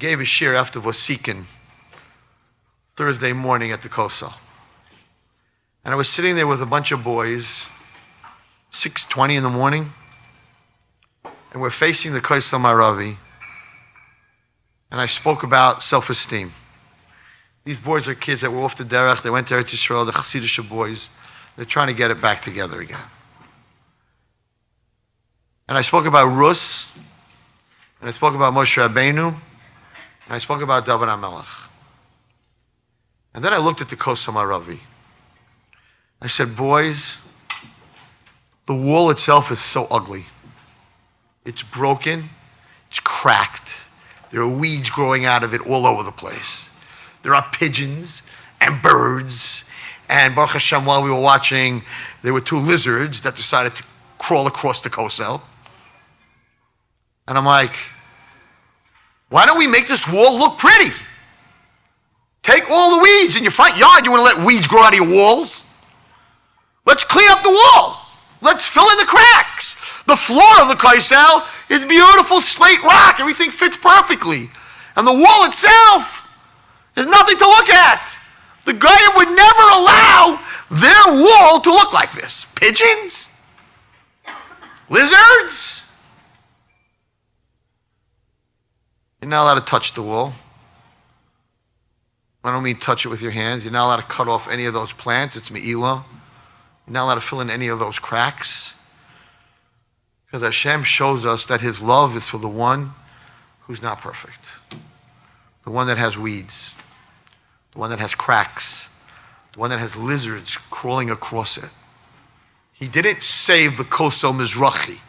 gave a shir after Vosikin Thursday morning at the Kosel. And I was sitting there with a bunch of boys, 6:20 in the morning, and we're facing the Kosel Maravi, and I spoke about self-esteem. These boys are kids that were off the derech, they went to Eretz Yisrael, the Chassidish boys, they're trying to get it back together again. And I spoke about Rus, and I spoke about Moshe Rabbeinu, and I spoke about David HaMelech. And then I looked at the Kosel Maravi. I said, boys, the wall itself is so ugly. It's broken, it's cracked. There are weeds growing out of it all over the place. There are pigeons and birds. And Baruch Hashem, while we were watching, there were 2 lizards that decided to crawl across the Kosel. And I'm like, why don't we make this wall look pretty? Take all the weeds in your front yard. You want to let weeds grow out of your walls? Let's clean up the wall. Let's fill in the cracks. The floor of the Kosel is beautiful slate rock. Everything fits perfectly. And the wall itself is nothing to look at. The Goyim would never allow their wall to look like this. Pigeons? Lizards? You're not allowed to touch the wall. I don't mean touch it with your hands. You're not allowed to cut off any of those plants. It's me'ilah. You're not allowed to fill in any of those cracks. Because Hashem shows us that His love is for the one who's not perfect. The one that has weeds. The one that has cracks. The one that has lizards crawling across it. He didn't save the Kosel Mizrachi.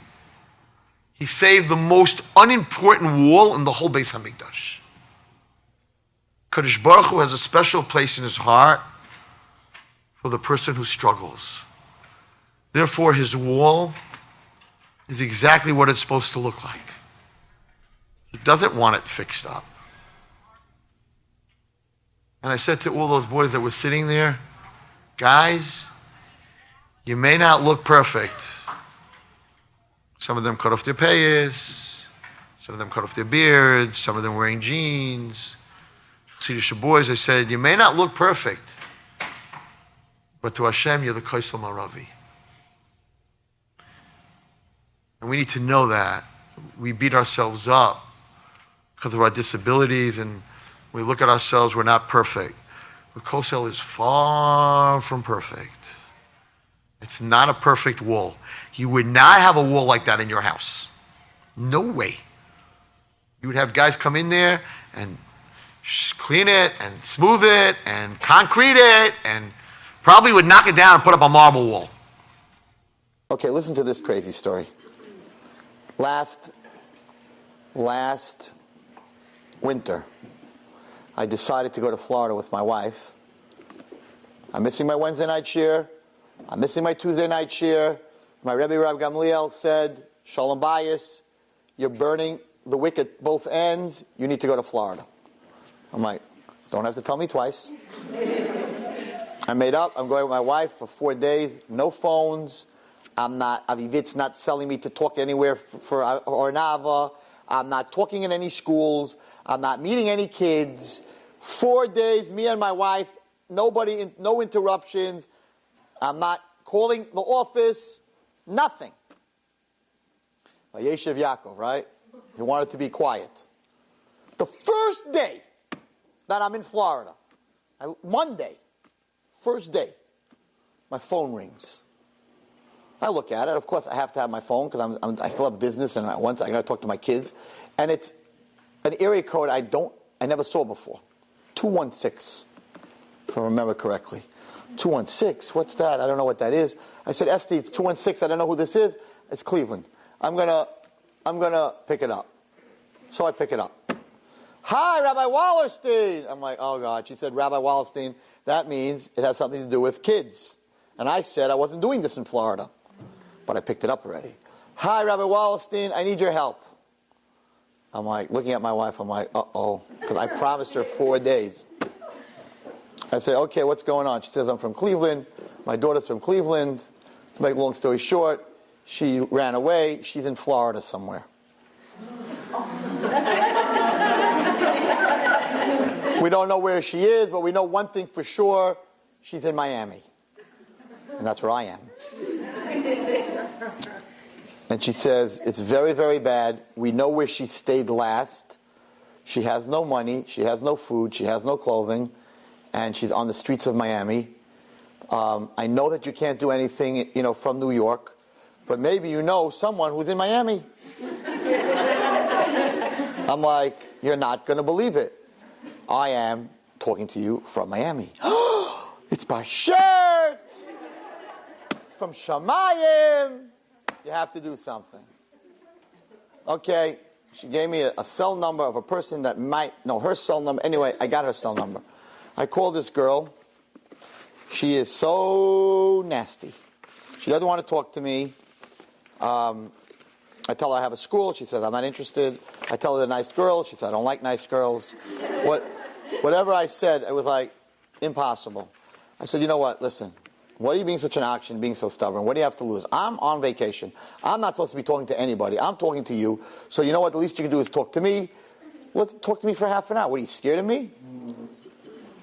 He saved the most unimportant wall in the whole Beis HaMikdash. Kadosh Baruch Hu has a special place in His heart for the person who struggles. Therefore, His wall is exactly what it's supposed to look like. He doesn't want it fixed up. And I said to all those boys that were sitting there, guys, you may not look perfect. Some of them cut off their payas, some of them cut off their beards, some of them wearing jeans. Chassidish boys, I said, you may not look perfect, but to Hashem, you're the Kosel Maravi. And we need to know that. We beat ourselves up because of our disabilities, and we look at ourselves, we're not perfect. But Kosel is far from perfect. It's not a perfect wall. You would not have a wall like that in your house. No way. You would have guys come in there and clean it and smooth it and concrete it and probably would knock it down and put up a marble wall. Okay, listen to this crazy story. Last winter, I decided to go to Florida with my wife. I'm missing my Wednesday night shir. I'm missing my Tuesday night shir. My Rabbi Gamliel said, Shalom Bayis, you're burning the wick at both ends. You need to go to Florida. I'm like, don't have to tell me twice. I made up. I'm going with my wife for 4 days. No phones. Avivit's not selling me to talk anywhere for Ornava. I'm not talking in any schools. I'm not meeting any kids. 4 days, me and my wife, nobody, no interruptions. I'm not calling the office, nothing. Yeshiv Yaakov, right? He wanted to be quiet. The first day that I'm in Florida, Monday, first day, my phone rings. I look at it. Of course, I have to have my phone because I still have business, and once I got to talk to my kids. And it's an area code I never saw before. 216, if I remember correctly. 216, what's that? I don't know what that is. I said, Esty, it's 216. I don't know who this is. It's Cleveland. I'm gonna pick it up. So I pick it up. Hi, Rabbi Wallerstein. I'm like, oh God. She said, Rabbi Wallerstein, that means it has something to do with kids. And I said I wasn't doing this in Florida. But I picked it up already. Hi, Rabbi Wallerstein, I need your help. I'm like, looking at my wife, I'm like, uh-oh. Because I promised her 4 days. I said, okay, what's going on? She says, I'm from Cleveland. My daughter's from Cleveland. To make a long story short, she ran away. She's in Florida somewhere. We don't know where she is, but we know one thing for sure. She's in Miami. And that's where I am. And she says, it's very, very bad. We know where she stayed last. She has no money. She has no food. She has no clothing. And she's on the streets of Miami. I know that you can't do anything, from New York. But maybe you know someone who's in Miami. I'm like, you're not going to believe it. I am talking to you from Miami. It's my shirt! It's from Shamayim! You have to do something. Okay, she gave me a cell number of a person that might know her cell number. Anyway, I got her cell number. I called this girl. She is so nasty. She doesn't want to talk to me. I tell her I have a school. She says, I'm not interested. I tell her they're a nice girl. She says, I don't like nice girls. Whatever I said, it was like impossible. I said, you know what? Listen, what are you being such an oxen, being so stubborn? What do you have to lose? I'm on vacation. I'm not supposed to be talking to anybody. I'm talking to you. So you know what? The least you can do is talk to me. Let's talk to me for half an hour. What, are you scared of me?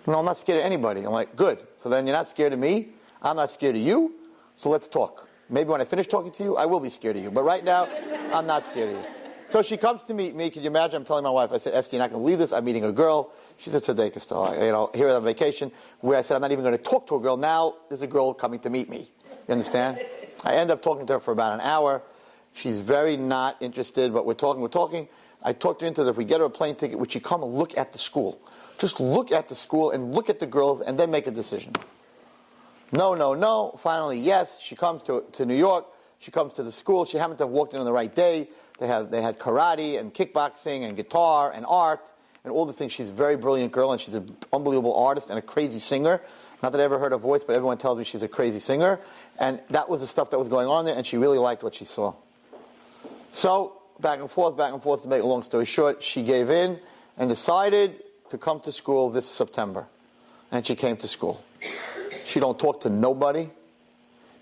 No, I'm not scared of anybody. I'm like, good. So then you're not scared of me. I'm not scared of you. So let's talk. Maybe when I finish talking to you, I will be scared of you. But right now, I'm not scared of you. So she comes to meet me. Can you imagine? I'm telling my wife, I said, Esther, you're not going to believe this. I'm meeting a girl. She said, Sadeka still. Here on vacation, where I said, I'm not even going to talk to a girl. Now there's a girl coming to meet me. You understand? I end up talking to her for about an hour. She's very not interested, but we're talking. I talked her into that if we get her a plane ticket, would she come and look at the school? Just look at the school and look at the girls and then make a decision. No. Finally, yes. She comes to New York. She comes to the school. She happened to have walked in on the right day. They had karate and kickboxing and guitar and art and all the things. She's a very brilliant girl, and she's an unbelievable artist and a crazy singer. Not that I ever heard her voice, but everyone tells me she's a crazy singer. And that was the stuff that was going on there, and she really liked what she saw. So, back and forth, to make a long story short, she gave in and decided to come to school this September. And she came to school. She don't talk to nobody.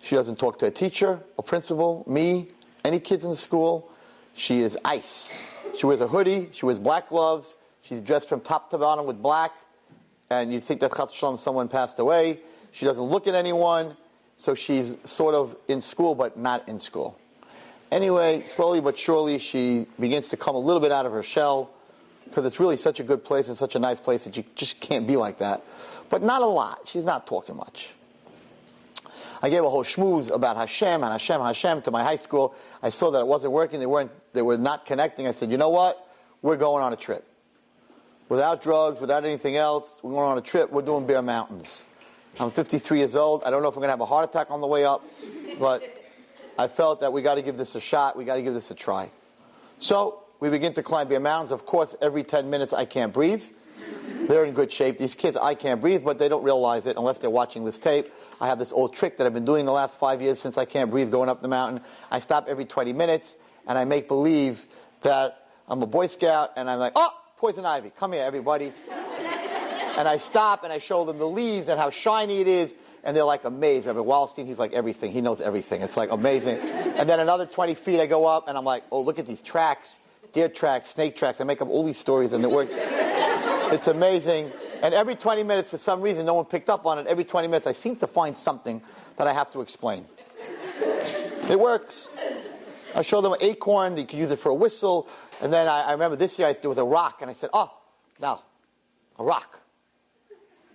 She doesn't talk to a teacher, a principal, me, any kids in the school. She is ice. She wears a hoodie. She wears black gloves. She's dressed from top to bottom with black. And you'd think that Chas v'Shalom someone passed away. She doesn't look at anyone. So she's sort of in school, but not in school. Anyway, slowly but surely, she begins to come a little bit out of her shell, because it's really such a good place and such a nice place that you just can't be like that. But not a lot. She's not talking much. I gave a whole schmooze about Hashem to my high school. I saw that it wasn't working. They were not connecting. I said, you know what? We're going on a trip. Without drugs, without anything else, we're going on a trip. We're doing Bear Mountains. I'm 53 years old. I don't know if I'm going to have a heart attack on the way up, but I felt that we got to give this a shot. We got to give this a try. So we begin to climb Bear Mountains. Of course, every 10 minutes I can't breathe. They're in good shape. These kids, I can't breathe, but they don't realize it unless they're watching this tape. I have this old trick that I've been doing the last 5 years since I can't breathe going up the mountain. I stop every 20 minutes, and I make believe that I'm a Boy Scout, and I'm like, oh, poison ivy. Come here, everybody. And I stop, and I show them the leaves and how shiny it is, and they're like amazed. Rabbi Wallerstein, he's like everything. He knows everything. It's like amazing. And then another 20 feet, I go up, and I'm like, oh, look at these tracks. Deer tracks, snake tracks. I make up all these stories, and they work. It's amazing. And every 20 minutes, for some reason, no one picked up on it. Every 20 minutes, I seem to find something that I have to explain. It works. I show them an acorn. You can use it for a whistle. And then I remember this year, there was a rock. And I said, oh, now, a rock.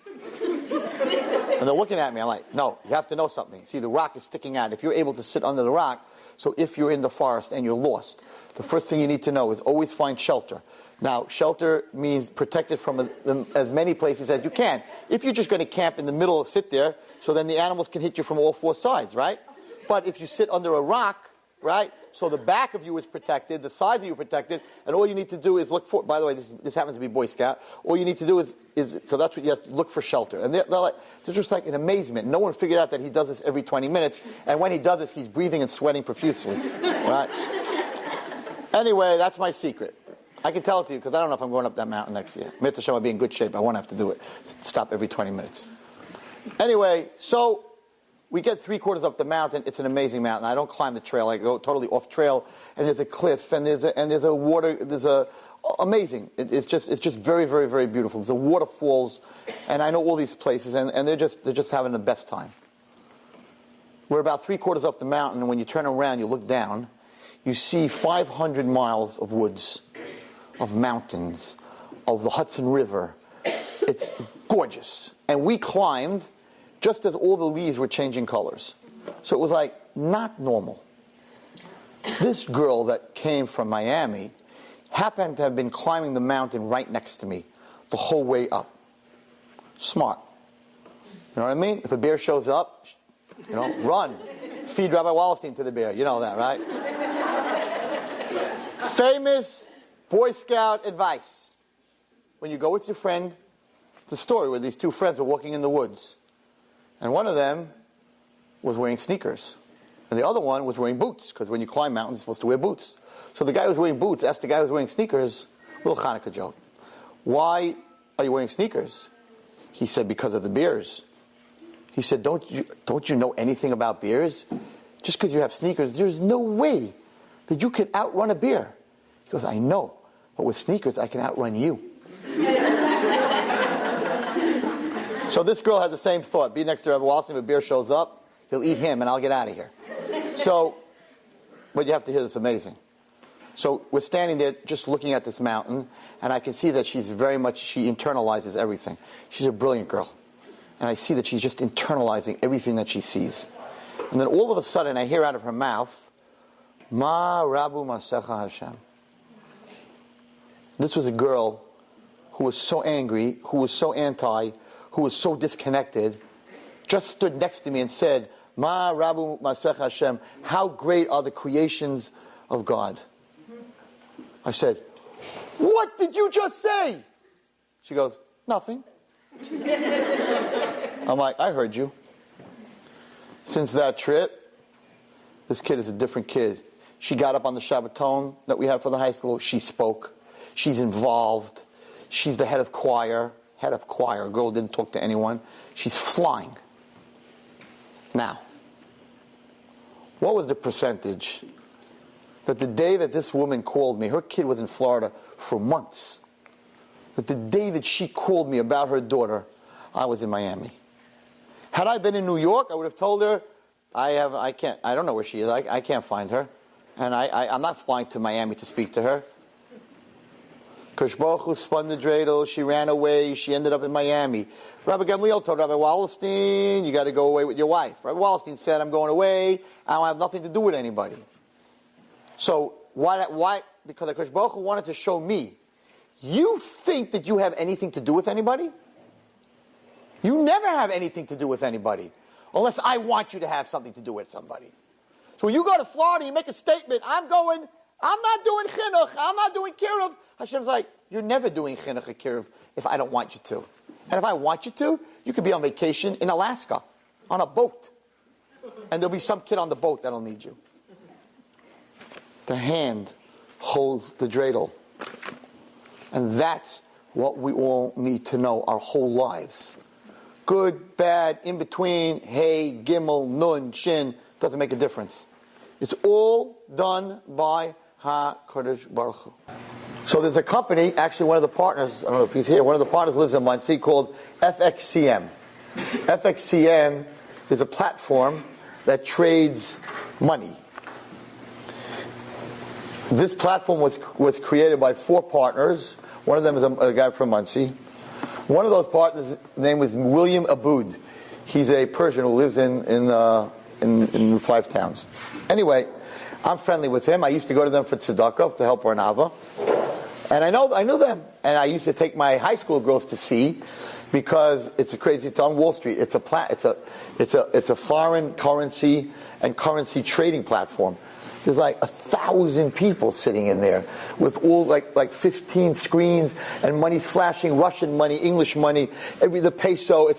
And they're looking at me. I'm like, no, you have to know something. See, the rock is sticking out. If you're able to sit under the rock, so if you're in the forest and you're lost, the first thing you need to know is always find shelter. Now, shelter means protected from as many places as you can. If you're just going to camp in the middle, sit there, so then the animals can hit you from all four sides, right? But if you sit under a rock, right, so the back of you is protected, the sides of you are protected, and all you need to do is look for, by the way, this happens to be Boy Scout, all you need to do is so that's what you have to look for shelter. And they're just like in amazement. No one figured out that he does this every 20 minutes, and when he does this, he's breathing and sweating profusely, right? Anyway, that's my secret. I can tell it to you because I don't know if I'm going up that mountain next year. Mitzvah Shem, I'll be in good shape. I won't have to do it. Stop every 20 minutes. Anyway, so we get 3/4 up the mountain. It's an amazing mountain. I don't climb the trail. I go totally off trail, and there's a cliff, and there's a water, there's a amazing. It's just very, very, very beautiful. There's the waterfalls, and I know all these places, and they're just having the best time. We're about 3/4 up the mountain, and when you turn around, you look down, you see 500 miles of woods, of mountains, of the Hudson River. It's gorgeous. And we climbed just as all the leaves were changing colors. So it was like not normal. This girl that came from Miami happened to have been climbing the mountain right next to me the whole way up. Smart. You know what I mean? If a bear shows up, run. Feed Rabbi Wallerstein to the bear. You know that, right? Famous Boy Scout advice. When you go with your friend, it's a story where these two friends were walking in the woods. And one of them was wearing sneakers. And the other one was wearing boots, because when you climb mountains, you're supposed to wear boots. So the guy who was wearing boots asked the guy who was wearing sneakers, little Hanukkah joke, why are you wearing sneakers? He said, because of the bears. He said, don't you know anything about bears? Just because you have sneakers, there's no way that you can outrun a bear. He goes, I know, but with sneakers, I can outrun you. So this girl had the same thought. Be next to Rabbi Wallerstein, if a bear shows up, he'll eat him and I'll get out of here. So, but you have to hear this amazing. So we're standing there just looking at this mountain, and I can see that she internalizes everything. She's a brilliant girl. And I see that she's just internalizing everything that she sees. And then all of a sudden I hear out of her mouth, Ma Rabu Masecha Hashem. This was a girl who was so angry, who was so anti, who was so disconnected, just stood next to me and said, Ma Rabu Masech Hashem, how great are the creations of God. I said, what did you just say? She goes, nothing. I'm like, I heard you. Since that trip, this kid is a different kid. She got up on the Shabbaton that we have for the high school. She spoke. She's involved. She's the head of choir. A girl didn't talk to anyone. She's flying. Now, what was the percentage that the day that this woman called me, her kid was in Florida for months, that the day that she called me about her daughter, I was in Miami. Had I been in New York, I would have told her, I don't know where she is, I can't find her, and I'm not flying to Miami to speak to her. Kosh Baruch Hu spun the dreidel, she ran away, she ended up in Miami. Rabbi Gamliel told Rabbi Wallerstein, you got to go away with your wife. Rabbi Wallerstein said, I'm going away, I don't have nothing to do with anybody. So, why? Because Kosh Baruch Hu wanted to show me, you think that you have anything to do with anybody? You never have anything to do with anybody, unless I want you to have something to do with somebody. So when you go to Florida, you make a statement, I'm not doing chinuch, I'm not doing kiruv. Hashem's like, you're never doing chinuch or kiruv if I don't want you to. And if I want you to, you could be on vacation in Alaska, on a boat. And there'll be some kid on the boat that'll need you. The hand holds the dreidel. And that's what we all need to know our whole lives. Good, bad, in between, hey, gimel, nun, shin, doesn't make a difference. It's all done by HaKadosh Baruch Hu. So there's a company, actually one of the partners, I don't know if he's here, one of the partners lives in Monsey called FXCM. FXCM is a platform that trades money. This platform was created by 4 partners. One of them is a guy from Monsey. One of those partners' name was William Aboud. He's a Persian who lives in the 5 towns. Anyway, I'm friendly with him. I used to go to them for tzedakah to help Barnava. And I knew them. And I used to take my high school girls to see, because it's on Wall Street. It's a foreign currency and currency trading platform. There's like 1,000 people sitting in there with all like 15 screens and money flashing, Russian money, English money, the peso.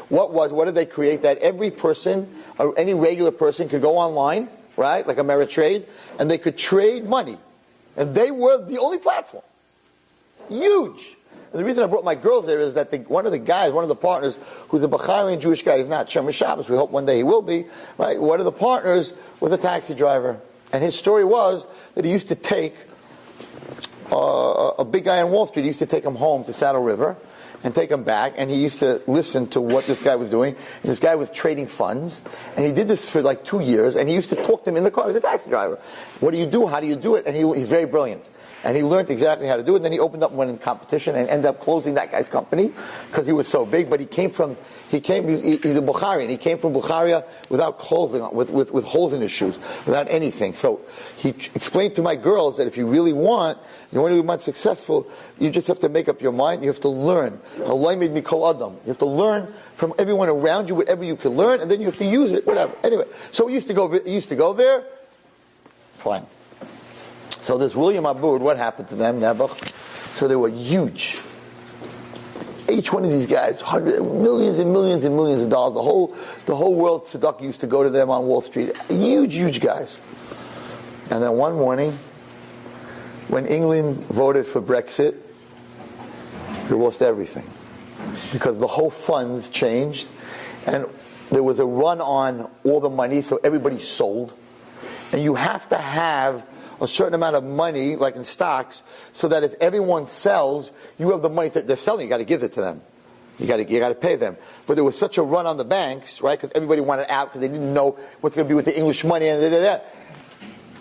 What did they create? That every person, or any regular person, could go online, right? Like Ameritrade, and they could trade money. And they were the only platform. Huge. And the reason I brought my girls there is that one of the partners, who's a Bahraini Jewish guy, he's not Shomer Shabbos, we hope one day he will be, right? One of the partners was a taxi driver. And his story was that he used to take a big guy on Wall Street. He used to take him home to Saddle River and take him back, and he used to listen to what this guy was doing. And this guy was trading funds, and he did this for like 2 years, and he used to talk to him in the car. He was a taxi driver. What do you do? How do you do it? And he's very brilliant. And he learned exactly how to do it. And then he opened up one in competition and ended up closing that guy's company because he was so big. But he's a Bukharian. He came from Bukharia without clothing, with holes in his shoes, without anything. So he explained to my girls that if you really want to be much successful, you just have to make up your mind. You have to learn. Allah made me kol adam. You have to learn from everyone around you whatever you can learn, and then you have to use it, whatever. Anyway, so he used to go there. Fine. So this William Aboud, what happened to them, Nebuch? So they were huge. Each one of these guys, millions and millions and millions of dollars. The whole world tzedakah used to go to them on Wall Street. Huge, huge guys. And then one morning, when England voted for Brexit, they lost everything. Because the whole funds changed, and there was a run on all the money, so everybody sold. And you have to have a certain amount of money, like in stocks, so that if everyone sells, you have the money they're selling. You got to give it to them. You got to pay them. But there was such a run on the banks, right? Because everybody wanted out because they didn't know what's going to be with the English money and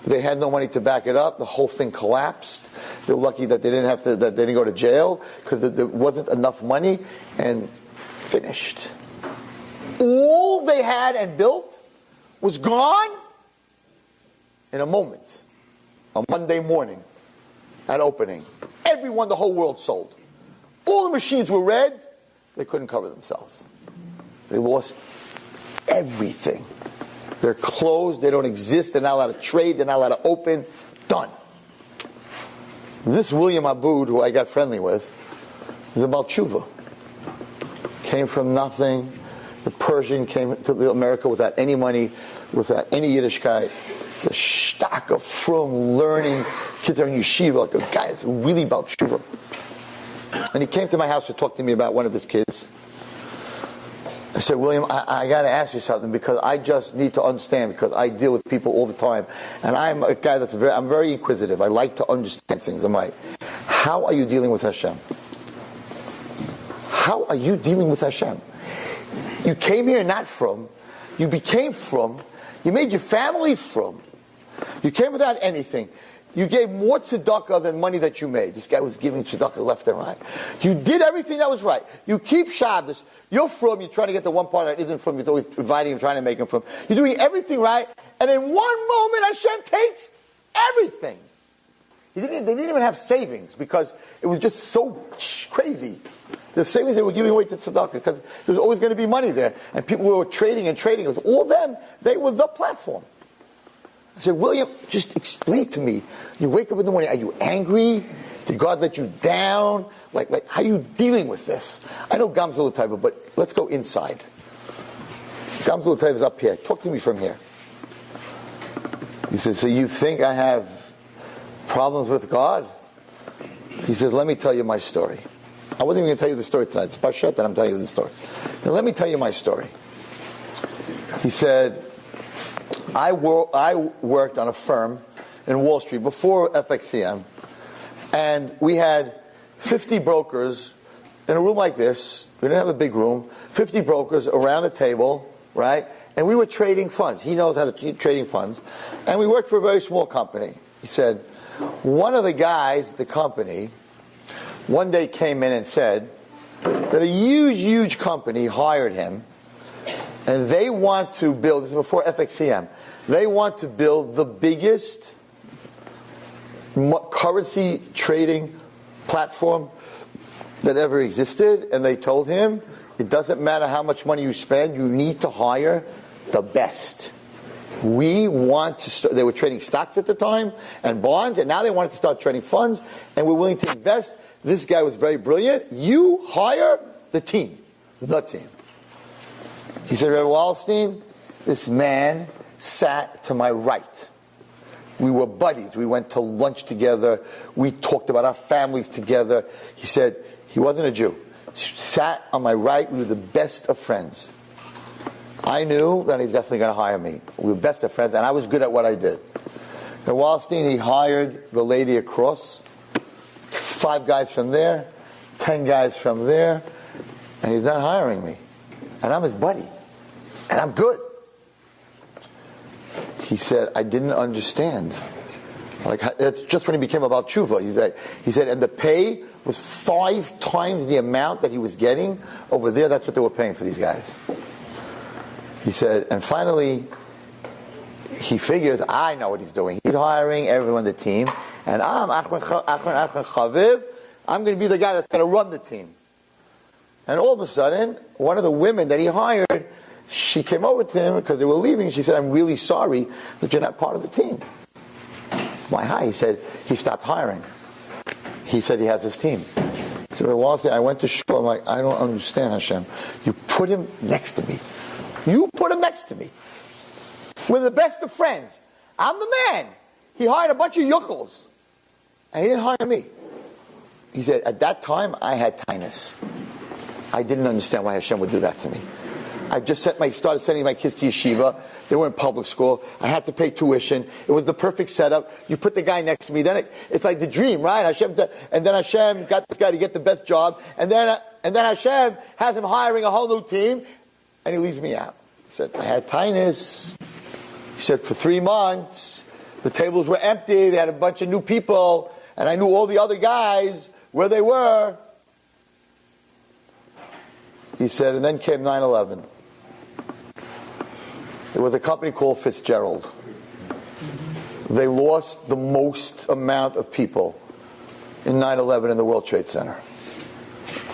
They had no money to back it up. The whole thing collapsed. They're lucky that they didn't go to jail because there wasn't enough money, and finished. All they had and built was gone in a moment. A Monday morning at opening. Everyone, the whole world sold. All the machines were red. They couldn't cover themselves. They lost everything. They're closed. They don't exist. They're not allowed to trade. They're not allowed to open. Done. This William Aboud, who I got friendly with, was about tshuva. Came from nothing. The Persian came to America without any money, without any Yiddishkeit. It's a stock of from learning. Kids are in yeshiva, like a guy is really about tshuva. And he came to my house to talk to me about one of his kids. I said, William, I got to ask you something because I just need to understand because I deal with people all the time. And I'm a guy I'm very inquisitive. I like to understand things. I'm like, how are you dealing with Hashem? How are you dealing with Hashem? You came here not from. You became from. You made your family from. You came without anything. You gave more tzedakah than money that you made. This guy was giving tzedakah left and right. You did everything that was right. You keep Shabbos. You're from. You're trying to get the one part that isn't from. You're always inviting him, trying to make him from. You're doing everything right. And in one moment, Hashem takes everything. They didn't even have savings because it was just so crazy. The savings they were giving away to tzedakah because there was always going to be money there. And people were trading. It was all them. They were the platform. I said, William, just explain to me. You wake up in the morning, are you angry? Did God let you down? Like how are you dealing with this? I know Gamzul Taiva, but let's go inside. Gamzul Taiva is up here. Talk to me from here. He says, so you think I have problems with God? He says, let me tell you my story. I wasn't even going to tell you the story tonight. It's Pashat that I'm telling you the story. Now let me tell you my story. He said, I worked on a firm in Wall Street before FXCM, and we had 50 brokers in a room like this. We didn't have a big room. 50 brokers around a table, right? And we were trading funds. He knows how to trading funds. And we worked for a very small company. He said, one of the guys at the company one day came in and said that a huge, huge company hired him, and they want to build, this is before FXCM, they want to build the biggest currency trading platform that ever existed. And they told him, it doesn't matter how much money you spend, you need to hire the best. We want to start, they were trading stocks at the time and bonds, and now they wanted to start trading funds, and we're willing to invest. This guy was very brilliant. You hire the team. The team. He said, Rabbi Wallerstein, this man sat to my right. We were buddies. We went to lunch together. We talked about our families together. He said, he wasn't a Jew. He sat on my right. We were the best of friends. I knew that he's definitely going to hire me. We were best of friends, and I was good at what I did. Rabbi Wallerstein, he hired the lady across 5 guys from there, 10 guys from there, and he's not hiring me. And I'm his buddy. And I'm good. He said, I didn't understand. Like, that's just when he became about tshuva. He said, and the pay was 5 times the amount that he was getting over there. That's what they were paying for these guys. He said, and finally, he figures, I know what he's doing. He's hiring everyone on the team, and I'm Achron Chaviv. I'm going to be the guy that's going to run the team. And all of a sudden, one of the women that he hired, she came over to him because they were leaving. She said, I'm really sorry that you're not part of the team. It's my high. He said, he stopped hiring. He said he has his team. He said, Wallerstein, I went to shul. I'm like, I don't understand, Hashem. You put him next to me. You put him next to me. We're the best of friends. I'm the man. He hired a bunch of yuckles. And he didn't hire me. He said, at that time, I had tinnitus. I didn't understand why Hashem would do that to me. I just started sending my kids to yeshiva. They were in public school. I had to pay tuition. It was the perfect setup. You put the guy next to me. Then it's like the dream, right? Hashem said, and then Hashem got this guy to get the best job. And then Hashem has him hiring a whole new team. And he leaves me out. He said, I had tinnitus. He said, for 3 months, the tables were empty. They had a bunch of new people. And I knew all the other guys, where they were. He said, and then came 9/11. There was a company called Fitzgerald. They lost the most amount of people in 9/11 in the World Trade Center.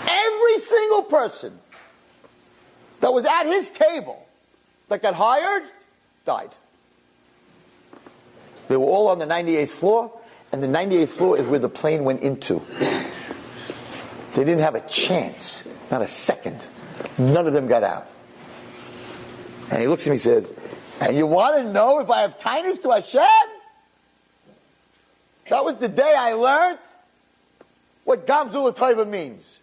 Every single person that was at his table that got hired died. They were all on the 98th floor, and the 98th floor is where the plane went into. They didn't have a chance, not a second. None of them got out. And he looks at me and says, and you want to know if I have tinnitus to Hashem? That was the day I learned what Gamzul Taiva means.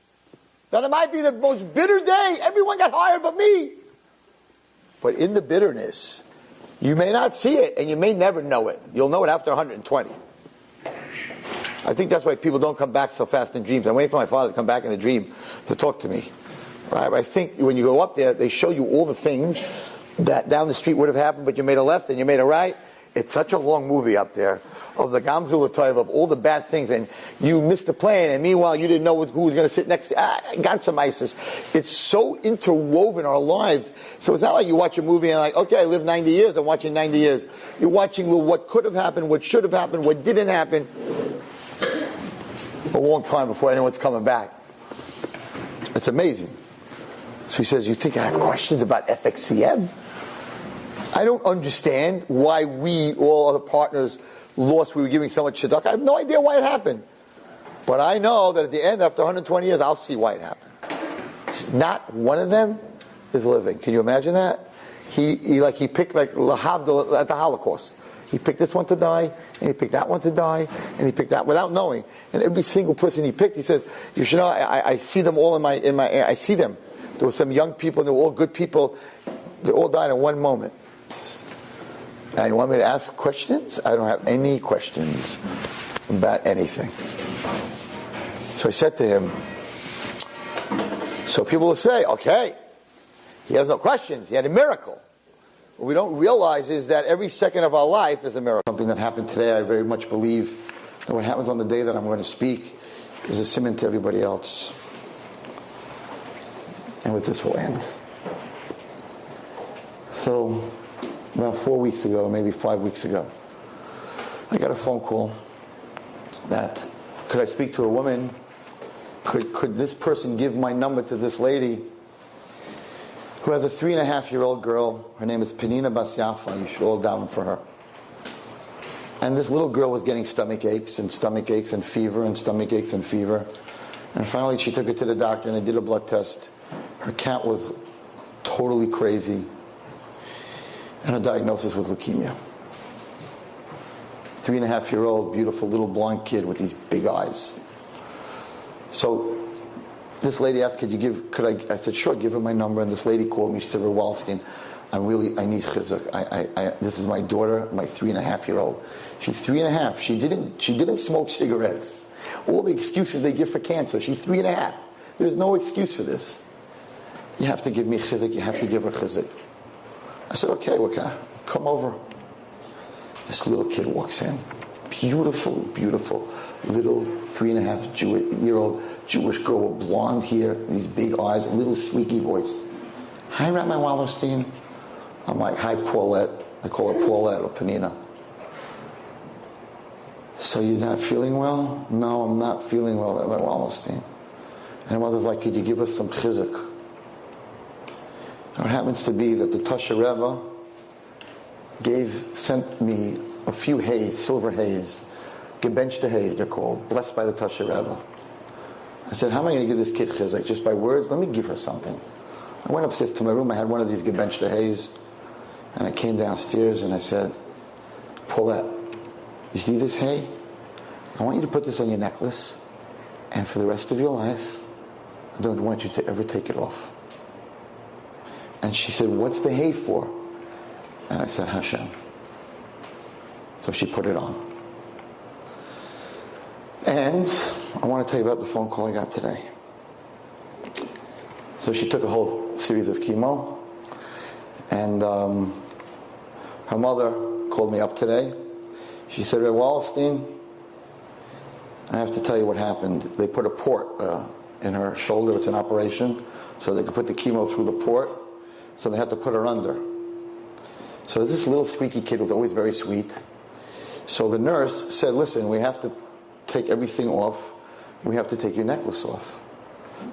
That it might be the most bitter day. Everyone got hired but me. But in the bitterness, you may not see it, and you may never know it. You'll know it after 120. I think that's why people don't come back so fast in dreams. I'm waiting for my father to come back in a dream to talk to me. Right? I think when you go up there, they show you all the things that down the street would have happened, but you made a left and you made a right. It's such a long movie up there of the Gamzul Tov, of all the bad things, and you missed the plane, and meanwhile you didn't know who was going to sit next to you. Got some ISIS. It's so interwoven our lives. So it's not like you watch a movie and like, okay, I lived 90 years, I'm watching 90 years. You're watching what could have happened, what should have happened, what didn't happen. A long time before anyone's coming back. It's amazing. So he says, you think I have questions about FXCM? I don't understand why we, all other partners, lost. We were giving so much tzedakah. I have no idea why it happened. But I know that at the end, after 120 years, I'll see why it happened. Not one of them is living. Can you imagine that? He picked like Lahavdil at the Holocaust. He picked this one to die, and he picked that one to die, and he picked that without knowing. And every single person he picked, he says, you should know, I see them all in my I see them. There were some young people, they were all good people. They all died in one moment. And you want me to ask questions? I don't have any questions about anything. So I said to him, so people will say, okay, he has no questions, he had a miracle. What we don't realize is that every second of our life is a miracle. Something that happened today, I very much believe that what happens on the day that I'm going to speak is a simon to everybody else. And with this we'll end. So, about 4 weeks ago, maybe 5 weeks ago, I got a phone call that, could I speak to a woman? Could this person give my number to this lady who has a 3.5-year-old girl? Her name is Penina Bas Yafa. You should all daven for her. And this little girl was getting stomach aches and fever and stomach aches and fever. And finally she took her to the doctor and they did a blood test. Her count was totally crazy. And her diagnosis was leukemia. 3.5-year-old, beautiful little blonde kid with these big eyes. So this lady asked, I said, sure, give her my number. And this lady called me. She said, Wallerstein, I need chizuk. This is my daughter, my 3.5-year-old. She's 3.5. She didn't smoke cigarettes All the excuses they give for cancer. She's 3.5. There's no excuse for this. You have to give me chizuk. You have to give her chizuk. I said, okay, come over. This little kid walks in. Beautiful, beautiful. Little 3.5-year-old Jewish girl with blonde hair, these big eyes, a little squeaky voice. Hi, Rabbi Wallerstein. I'm like, hi, Paulette. I call her Paulette or Panina. So you're not feeling well? No, I'm not feeling well, Rabbi Wallerstein. And her mother's like, could you give us some chizuk? It happens to be that the Tasha Rebbe sent me a few hays, silver hays, gebenchte hays they're called, blessed by the Tasha Rebbe. I said, how am I going to give this kid chizuk? Just by words? Let me give her something. I went upstairs to my room, I had one of these gebenchte hays, and I came downstairs and I said, Paulette, you see this hay? I want you to put this on your necklace, and for the rest of your life, I don't want you to ever take it off. And she said, what's the hay for? And I said, Hashem. So she put it on. And I want to tell you about the phone call I got today. So she took a whole series of chemo, and her mother called me up today. She said, Rabbi Wallerstein, I have to tell you what happened. They put a port in her shoulder. It's an operation, so they could put the chemo through the port. So they had to put her under. So this little squeaky kid was always very sweet. So the nurse said, listen, we have to take everything off. We have to take your necklace off.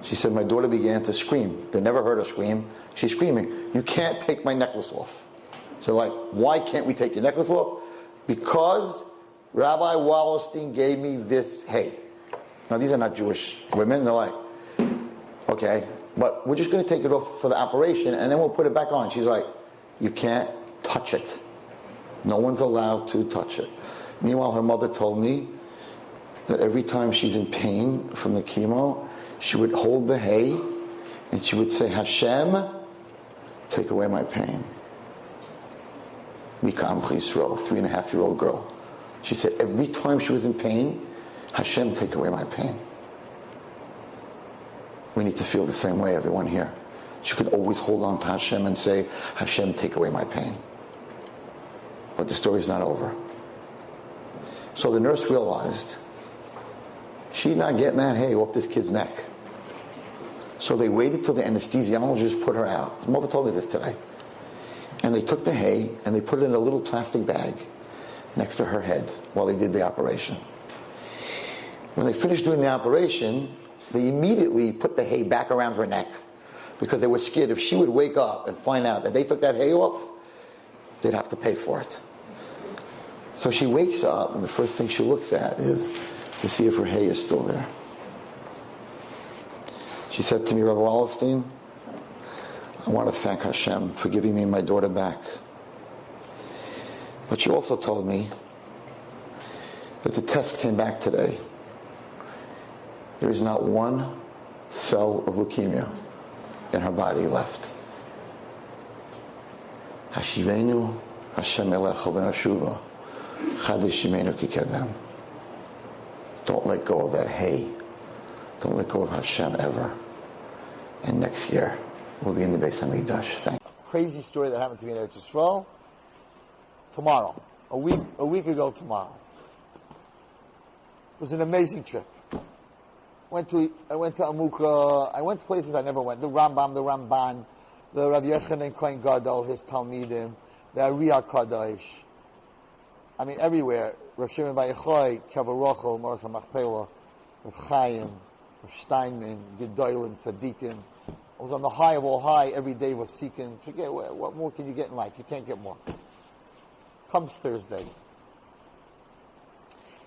She said, my daughter began to scream. They never heard her scream. She's screaming, you can't take my necklace off. So like, why can't we take your necklace off? Because Rabbi Wallerstein gave me this hay. Now these are not Jewish women. They're like, okay, but we're just going to take it off for the operation and then we'll put it back on. She's like, you can't touch it. No one's allowed to touch it. Meanwhile, her mother told me that every time she's in pain from the chemo, she would hold the hay and she would say, Hashem, take away my pain. Mikam Yisrael, 3.5-year-old girl. She said every time she was in pain, Hashem, take away my pain. We need to feel the same way, everyone here. She could always hold on to Hashem and say, Hashem, take away my pain. But the story's not over. So the nurse realized she's not getting that hay off this kid's neck. So they waited till the anesthesiologist put her out. The mother told me this today. And they took the hay and they put it in a little plastic bag next to her head while they did the operation. When they finished doing the operation, they immediately put the hay back around her neck because they were scared if she would wake up and find out that they took that hay off, they'd have to pay for it. So she wakes up and the first thing she looks at is to see if her hay is still there. She said to me, Rabbi Wallerstein, I want to thank Hashem for giving me my daughter back. But she also told me that the test came back today. There is not one cell of leukemia in her body left. Hashivenu Hashem elecha v'nashuva chadash yimenu kikedem. Don't let go of that hay. Don't let go of Hashem ever. And next year we'll be in the Beis Hamikdash. Thank you. Crazy story that happened to me in ZT'L tomorrow. A week ago tomorrow. It was an amazing trip. I went to Amukra. I went to places I never went. The Rambam, the Ramban, the Rabbi Yochanan Kohen Gadol, his Talmidim, the Ariyah Kadosh. I mean, everywhere. Rav Shimon Bar Yochai, Kavar Rochel, Morris HaMachpelah, Rav Chaim, Rav Steinman, Gedolim, Tzaddikim. I was on the high of all high. Every day was seeking. Forget what more can you get in life? You can't get more. Comes Thursday.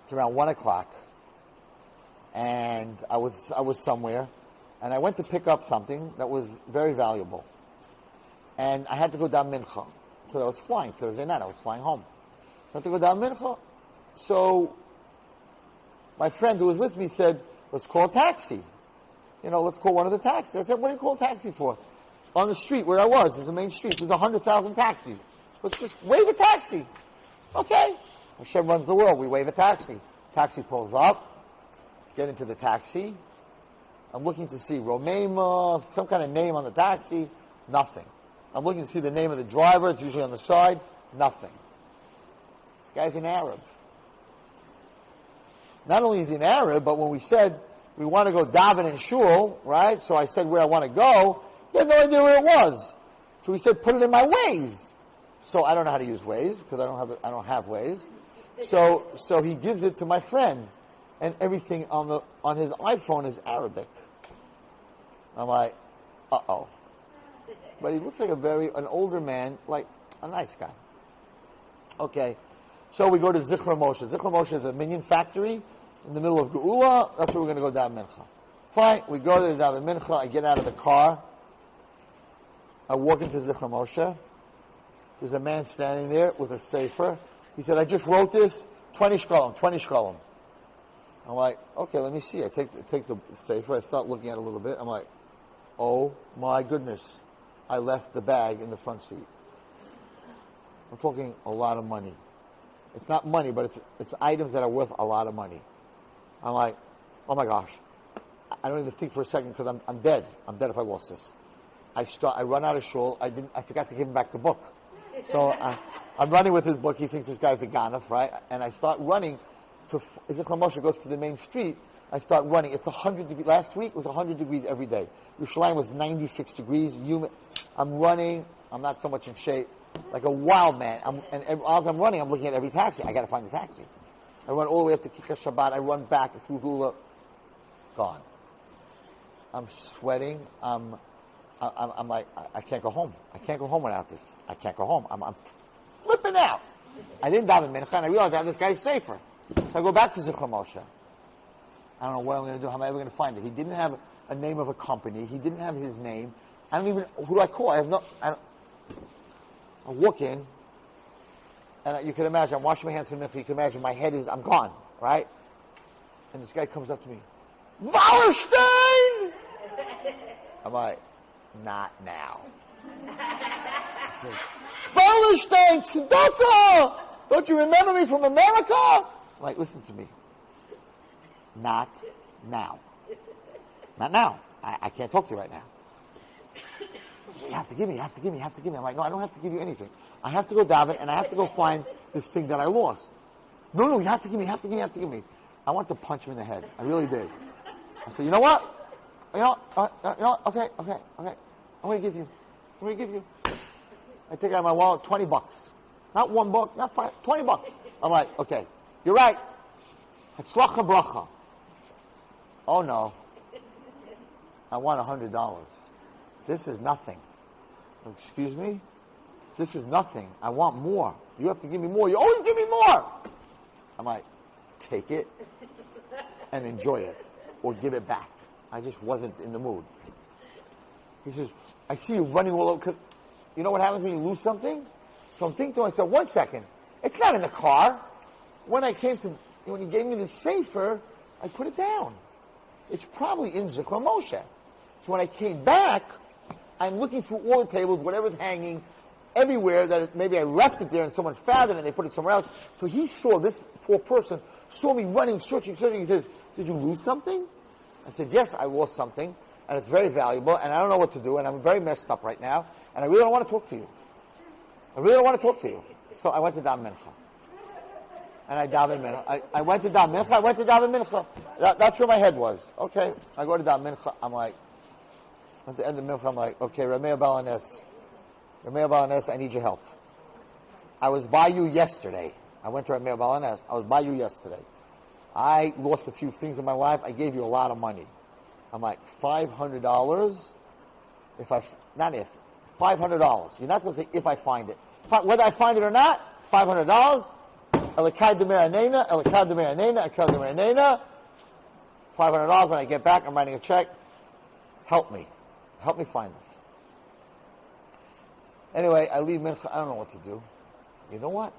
It's around 1:00. And I was somewhere, and I went to pick up something that was very valuable. And I had to go down Mincha, because I was flying Thursday night. I was flying home. So I had to go down Mincha. So my friend who was with me said, let's call a taxi. Let's call one of the taxis. I said, what do you call a taxi for? On the street where I was, there's a main street. There's 100,000 taxis. Let's just wave a taxi. Okay. Hashem runs the world. We wave a taxi. Taxi pulls up. get into the taxi. I'm looking to see Romema, some kind of name on the taxi. Nothing. I'm looking to see the name of the driver. It's usually on the side. Nothing. This guy's an Arab. Not only is he an Arab, but when we said we want to go daven in shul, right? So I said where I want to go. He had no idea where it was. So he said, put it in my Waze. So I don't know how to use Waze because I don't have Waze. So he gives it to my friend, and everything on his iPhone is Arabic. I'm like, uh-oh. But he looks like an older man, like a nice guy. Okay, so we go to Zecharia Moshe. Zecharia Moshe is a minion factory in the middle of Geula. That's where we're going to go daven mincha. Fine, we go there to daven mincha. I get out of the car. I walk into Zecharia Moshe. There's a man standing there with a sefer. He said, I just wrote this, 20 shkalim. I'm like, okay, let me see. I take the sefer. I start looking at it a little bit. I'm like, oh my goodness. I left the bag in the front seat. I'm talking a lot of money. It's not money, but it's items that are worth a lot of money. I'm like, oh my gosh. I don't even think for a second because I'm dead. I'm dead if I lost this. I run out of shul. I forgot to give him back the book. So I'm running with his book. He thinks this guy's a ganef, right? And I start running to Zecharia Moshe goes to the main street. I start running. It's 100 degrees. Last week it was 100 degrees every day. Yerushalayim was 96 degrees. Humid. I'm running. I'm not so much in shape. Like a wild man. And as I'm running, I'm looking at every taxi. I got to find the taxi. I run all the way up to Kikar Shabbat. I run back through Hula. Gone. I'm sweating. I'm like, I can't go home. I can't go home without this. I can't go home. I'm flipping out. I didn't daven mincha, and I realized I have this guy's safer. So I go back to Zecharia Moshe. I don't know what I'm going to do. How am I ever going to find it? He didn't have a name of a company. He didn't have his name. I don't even, who do I call? I walk in, and you can imagine, I'm washing my hands from mincha. You can imagine my head I'm gone, right? And this guy comes up to me, Wallerstein! I'm like, not now. I said, Wallerstein, tzedakah! Don't you remember me from America? I'm like, listen to me. Not now. Not now. I can't talk to you right now. You have to give me. I'm like, no, I don't have to give you anything. I have to go daven, and I have to go find this thing that I lost. No, you have to give me. I want to punch him in the head. I really did. I said, you know what? Okay. I'm going to give you. I take out of my wallet $20. Not $1, not $5, $20. I'm like, okay, you're right. Hatzlacha bracha. Oh no. I want $100. This is nothing. Excuse me? This is nothing. I want more. You have to give me more. You always give me more. I'm like, take it and enjoy it, or give it back. I just wasn't in the mood. He says, I see you running all over. You know what happens when you lose something? So I'm thinking to myself, 1 second, it's not in the car. When he gave me the safer, I put it down. It's probably in Zecharia Moshe. So when I came back, I'm looking through all the tables, whatever's hanging, everywhere that maybe I left it there and someone found it and they put it somewhere else. So he saw, this poor person, saw me running, searching. He says, did you lose something? I said, yes, I lost something, and it's very valuable, and I don't know what to do, and I'm very messed up right now, and I really don't want to talk to you. So I went to daven mincha. And I daven mincha. I went to daven mincha. That's where my head was. Okay, I go to daven mincha. I'm like, at the end of mincha, I'm like, okay, Rabbi Balanes, I need your help. I was by you yesterday. I went to Rabbi Balanes. I was by you yesterday. I lost a few things in my life. I gave you a lot of money. I'm like, $500. $500. You're not going to say if I find it. Whether I find it or not, $500. $500. When I get back, I'm writing a check. Help me find this. Anyway, I leave mincha. I don't know what to do. You know what?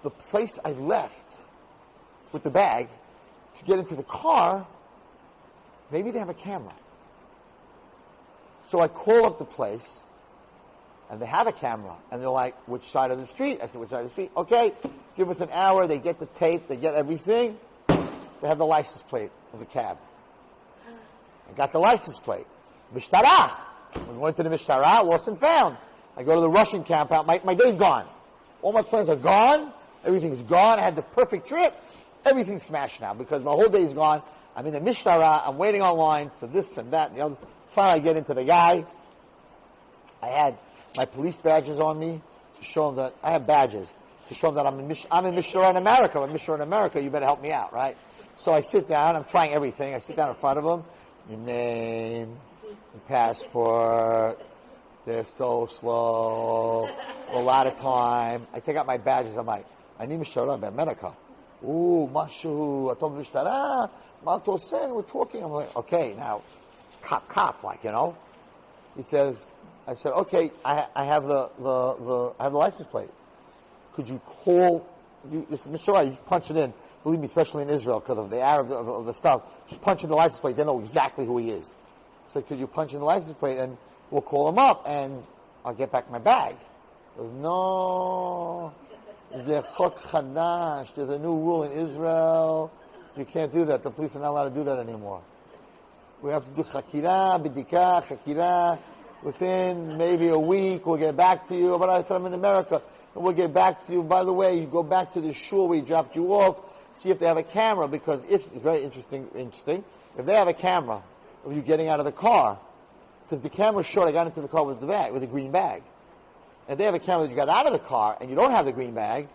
The place I left with the bag to get into the car, maybe they have a camera. So I call up the place, and they have a camera, and they're like, which side of the street? I said, which side of the street? Okay, give us an hour. They get the tape, they get everything. They have the license plate of the cab. I got the license plate. Mishtara. We went to the Mishtara, lost and found. I go to the Russian camp out. My day's gone. All my plans are gone. Everything's gone. I had the perfect trip. Everything's smashed now because my whole day's gone. I'm in the Mishtara. I'm waiting online for this and that and the other. Finally, I get into the guy. I had my police badges on me to show him that I have badges to show him that I'm in Mishtara in America. I'm in Mishtara in America. You better help me out, right? So I sit down. I'm trying everything. I sit down in front of him. Your name, your passport. They're so slow. A lot of time. I take out my badges. I'm like, I need Mishtara America. Ooh, Mashu. I told him Mishtara. Malto saying we're talking. I'm like, okay, now, cop, like, you know. He says, I said, okay, I have the license plate. Could you call? It's Mishtara. You punch it in. Believe me, especially in Israel, because of the Arab of the stuff. Just punch in the license plate. They know exactly who he is. So could you punch in the license plate and we'll call him up and I'll get back my bag. He goes, no. There's a new rule in Israel. You can't do that. The police are not allowed to do that anymore. We have to do chakira. Within maybe a week, we'll get back to you. But I said, I'm in America. And we'll get back to you. By the way, you go back to the shul where he dropped you off. See if they have a camera, because it's very interesting. If they have a camera of you getting out of the car, because the camera showed I got into the car with the green bag. And if they have a camera that you got out of the car and you don't have the green bag,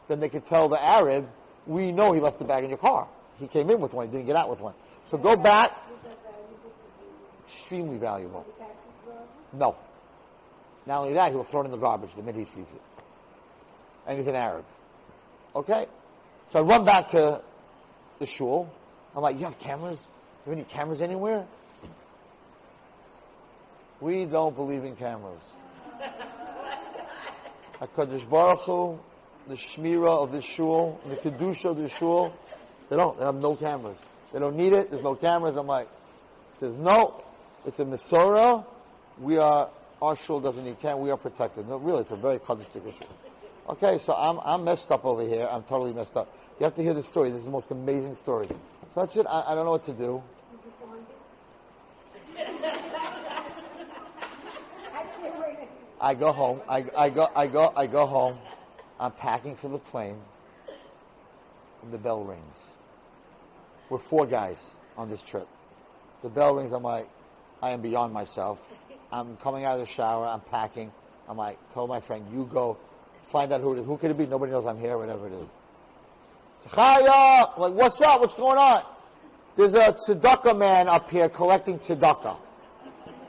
then they could tell the Arab, we know he left the bag in your car. He came in with one, he didn't get out with one. So go back. Extremely valuable. No. Not only that, he will throw it in the garbage the minute he sees it. And he's an Arab. Okay? So I run back to the shul. I'm like, you have cameras? You have any cameras anywhere? We don't believe in cameras. HaKadosh Baruch Hu, the Shmira of the shul, the Kedusha of the shul, they have no cameras. They don't need it, there's no cameras. I'm like, he says, no, it's a Mesorah. Our shul doesn't need cameras, we are protected. No, really, it's a very Kaddish shul. Okay, so I'm messed up over here. I'm totally messed up. You have to hear the story. This is the most amazing story. So that's it. I don't know what to do. I go home. I go home. I'm packing for the plane, and the bell rings. We're 4 guys on this trip. The bell rings. I'm like, I am beyond myself. I'm coming out of the shower. I'm packing. I'm like, tell my friend, you go. Find out who it is. Who could it be? Nobody knows I'm here, whatever it is. Zecharia! I'm like, what's up? What's going on? There's a tzedakah man up here collecting tzedakah.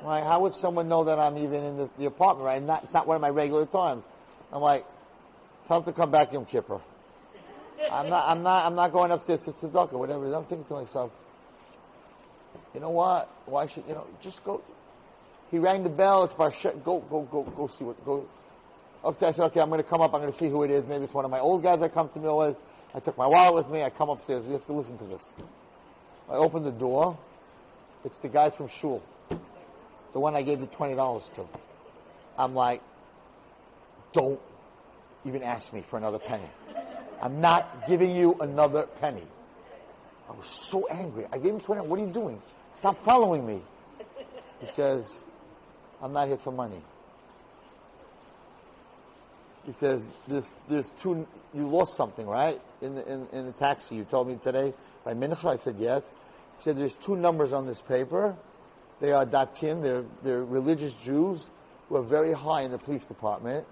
I'm like, how would someone know that I'm even in the apartment, right? It's not one of my regular times. I'm like, tell him to come back Yom Kippur. I'm not going upstairs to tzedakah, whatever it is. I'm thinking to myself, you know what? Why should, just go. He rang the bell. It's Barshet. Go see what, go. Okay, I said, okay, I'm going to come up. I'm going to see who it is. Maybe it's one of my old guys I come to me with. I took my wallet with me. I come upstairs. You have to listen to this. I open the door. It's the guy from shul. The one I gave the $20 to. I'm like, don't even ask me for another penny. I'm not giving you another penny. I was so angry. I gave him $20. What are you doing? Stop following me. He says, I'm not here for money. He says, there's 2, you lost something, right? In the taxi. You told me today by Mincha. I said, yes. He said, there's 2 numbers on this paper. They are datim. They're religious Jews who are very high in the police department.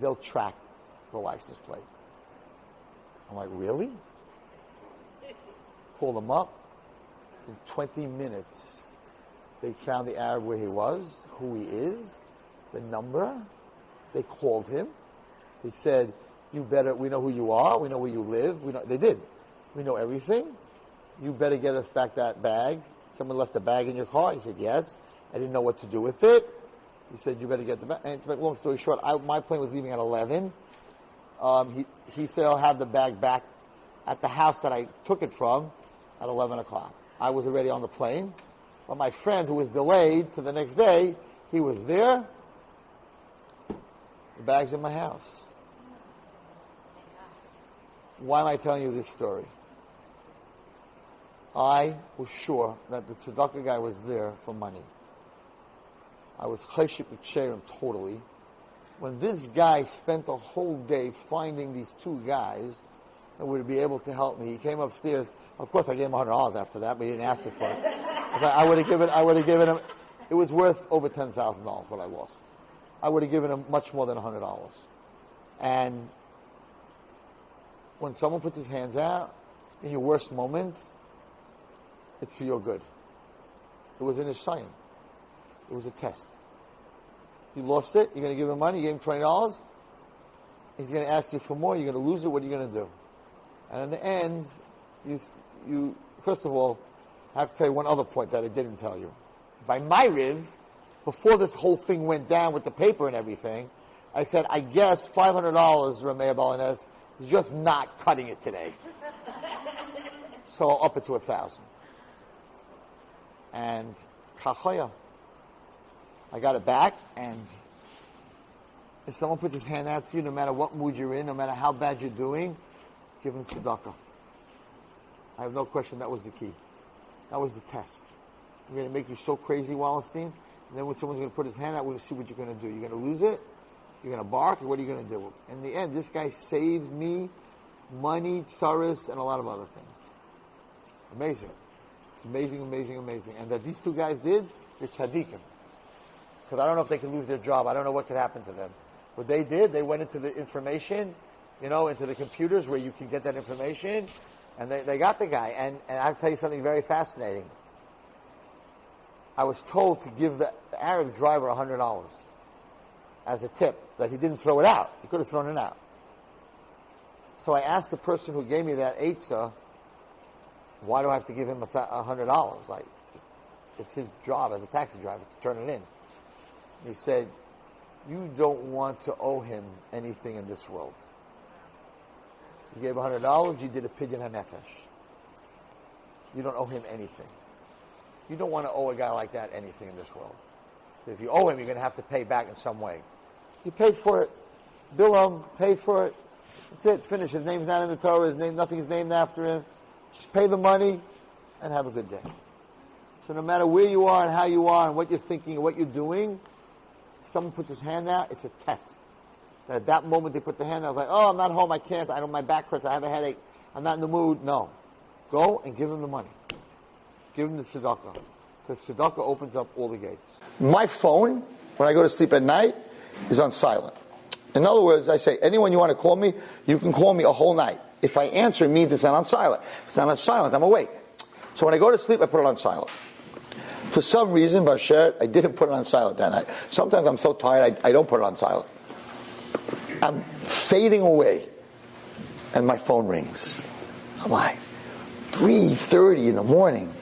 They'll track the license plate. I'm like, really? Called them up. In 20 minutes, they found the Arab where he was, who he is, the number. They called him. They said, we know who you are. We know where you live. They did. We know everything. You better get us back that bag. Someone left a bag in your car. He said, yes. I didn't know what to do with it. He said, you better get the bag. And to make a long story short, my plane was leaving at 11. He said, I'll have the bag back at the house that I took it from at 11 o'clock. I was already on the plane. But my friend, who was delayed to the next day, he was there. The bag's in my house. Why am I telling you this story? I was sure that the tzedakah guy was there for money. I was cheshik b'ksherim totally. When this guy spent a whole day finding these two guys that would be able to help me, he came upstairs. Of course, I gave him $100 after that, but he didn't ask me for it. I would have given him. It was worth over $10,000 what I lost. I would have given him much more than $100. And when someone puts his hands out in your worst moment, it's for your good. It was in his sign. It was a test. You lost it, you're going to give him money, you gave him $20, he's going to ask you for more, you're going to lose it, what are you going to do? And in the end, you first of all, I have to tell you one other point that I didn't tell you. By my riv, before this whole thing went down with the paper and everything, I said, I guess $500, Rameh Balinez, is just not cutting it today. So I'll up it to 1,000. And chachaya, I got it back, and if someone puts his hand out to you, no matter what mood you're in, no matter how bad you're doing, give him tzedakah. I have no question that was the key. That was the test. I'm going to make you so crazy, Wallerstein, and then when someone's going to put his hand out, we're going to see what you're going to do. You're going to lose it? You're going to bark? Or what are you going to do? In the end, this guy saved me money, tsaris, and a lot of other things. Amazing. It's amazing, amazing, amazing. And that these two guys did, they're tzaddikim. Because I don't know if they could lose their job. I don't know what could happen to them. What they did, they went into the information, into the computers where you can get that information, and they got the guy. And I'll tell you something very fascinating. I was told to give the Arab driver $100 as a tip, that he didn't throw it out. He could have thrown it out. So I asked the person who gave me that eitzah, why do I have to give him $100? Like, it's his job as a taxi driver to turn it in. He said, you don't want to owe him anything in this world. You gave $100, you did a pidyon hanefesh. You don't owe him anything. You don't want to owe a guy like that anything in this world. If you owe him, you're going to have to pay back in some way. He paid for it. Bill him, paid for it. That's it, finish. His name's not in the Torah, nothing is named after him. Just pay the money and have a good day. So no matter where you are and how you are and what you're thinking and what you're doing, someone puts his hand out, it's a test. At that moment they put the hand out, like, oh, I'm not home, I can't, my back hurts, I have a headache, I'm not in the mood. No. Go and give him the money. Give him the tzedakah. Because tzedakah opens up all the gates. My phone, when I go to sleep at night, is on silent. In other words, I say, anyone you want to call me, you can call me a whole night. If I answer, it means it's not on silent. If it's not on silent, I'm awake. So when I go to sleep, I put it on silent. For some reason, Basher, I didn't put it on silent that night. Sometimes I'm so tired, I don't put it on silent. I'm fading away, and my phone rings. I'm like, 3:30 in the morning.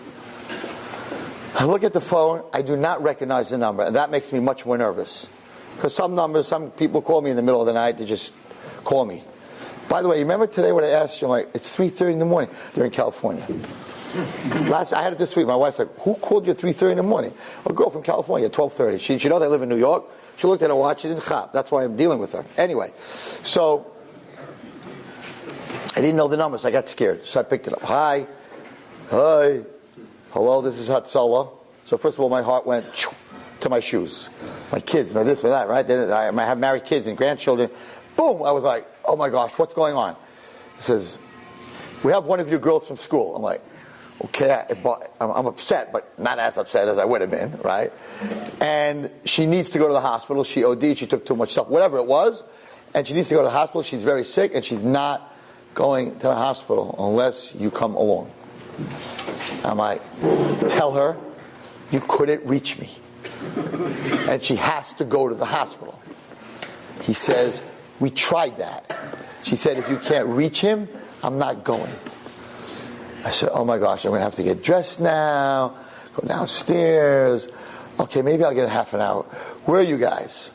I look at the phone, I do not recognize the number, and that makes me much more nervous. Because some people call me in the middle of the night to just call me. By the way, you remember today what I asked you? I'm like, it's 3:30 in the morning. They're in California. I had it this week. My wife's like, who called you at 3:30 in the morning? A girl from California at 12:30. She knows I live in New York. She looked at her watch. She didn't chop. That's why I'm dealing with her. Anyway, so I didn't know the number, so I got scared. So I picked it up. Hi. Hello, this is ZT'L. So first of all, my heart went to my shoes. My kids, this or that, right? I have married kids and grandchildren. Boom! I was like, oh my gosh, what's going on? He says, we have one of your girls from school. I'm like, okay, I'm upset, but not as upset as I would have been, right? And she needs to go to the hospital. She OD'd, she took too much stuff, whatever it was. And she needs to go to the hospital. She's very sick, and she's not going to the hospital unless you come along. I'm like, tell her you couldn't reach me. And she has to go to the hospital. He says, we tried that. She said, if you can't reach him, I'm not going. I said, oh my gosh, I'm going to have to get dressed now, go downstairs. Okay, maybe I'll get a half an hour. Where are you guys?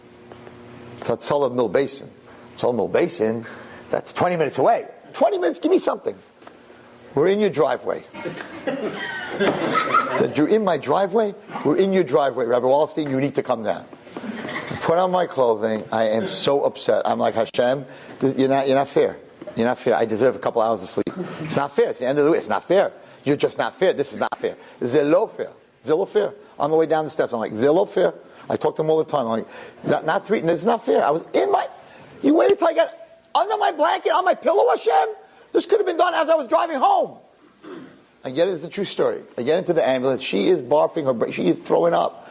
So ZT'L Mill Basin. ZT'L Mill Basin, that's 20 minutes away. 20 minutes, give me something. We're in your driveway. Said, you're in my driveway? We're in your driveway, Rabbi Wallerstein, you need to come down. I put on my clothing. I am so upset. I'm like, Hashem, you're not fair. You're not fair. I deserve a couple hours of sleep. It's not fair. It's the end of the week. It's not fair. You're just not fair. This is not fair. ZT'L fair. ZT'L fair. On the way down the steps, I'm like, ZT'L fair. I talk to them all the time. I'm like, not three. This is not fair. I was in my. You waited till I got under my blanket, on my pillow, Hashem. This could have been done as I was driving home. I get it. It's the true story. I get into the ambulance. She is barfing her. She is throwing up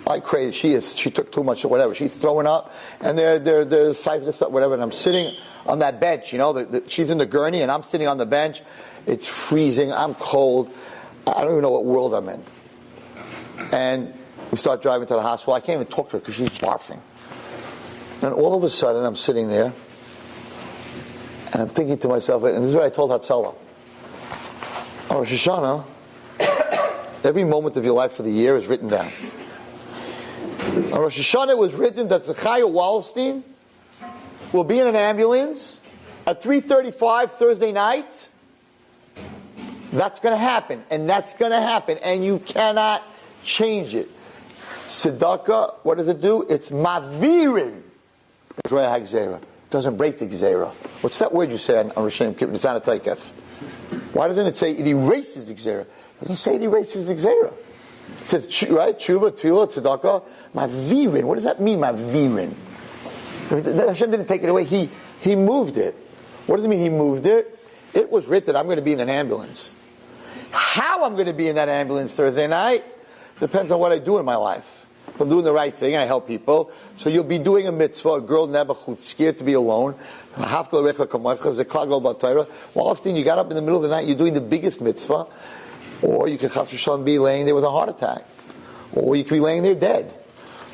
like crazy. She is. She took too much or whatever. She's throwing up, and they're siphoning stuff, whatever. And I'm sitting on that bench. You know, she's in the gurney, and I'm sitting on the bench. It's freezing. I'm cold. I don't even know what world I'm in. And we start driving to the hospital. I can't even talk to her because she's barfing. And all of a sudden, I'm sitting there, and I'm thinking to myself, and this is what I told ZT'L. On Rosh Hashanah, every moment of your life for the year is written down. On Rosh Hashanah, it was written that Zecharia Wallerstein will be in an ambulance at 3:35 Thursday night. That's going to happen, and that's going to happen, and you cannot change it. Tzedakah, what does it do? It's mavirin. It doesn't break the gzera. What's that word you say on Rosh Hashanah? It's not a taikef. Why doesn't it say it erases the gzera? It doesn't say it erases the gzera. It says, right? Tshuva, tefillah, tzedakah, mavirin. What does that mean, mavirin? Hashem didn't take it away. He moved it. What does it mean he moved it? It was written, I'm going to be in an ambulance. How I'm going to be in that ambulance Thursday night depends on what I do in my life. If I'm doing the right thing, I help people. So you'll be doing a mitzvah, a girl never scared to be alone. Wallerstein, you got up in the middle of the night, you're doing the biggest mitzvah. Or you could be laying there with a heart attack. Or you could be laying there dead.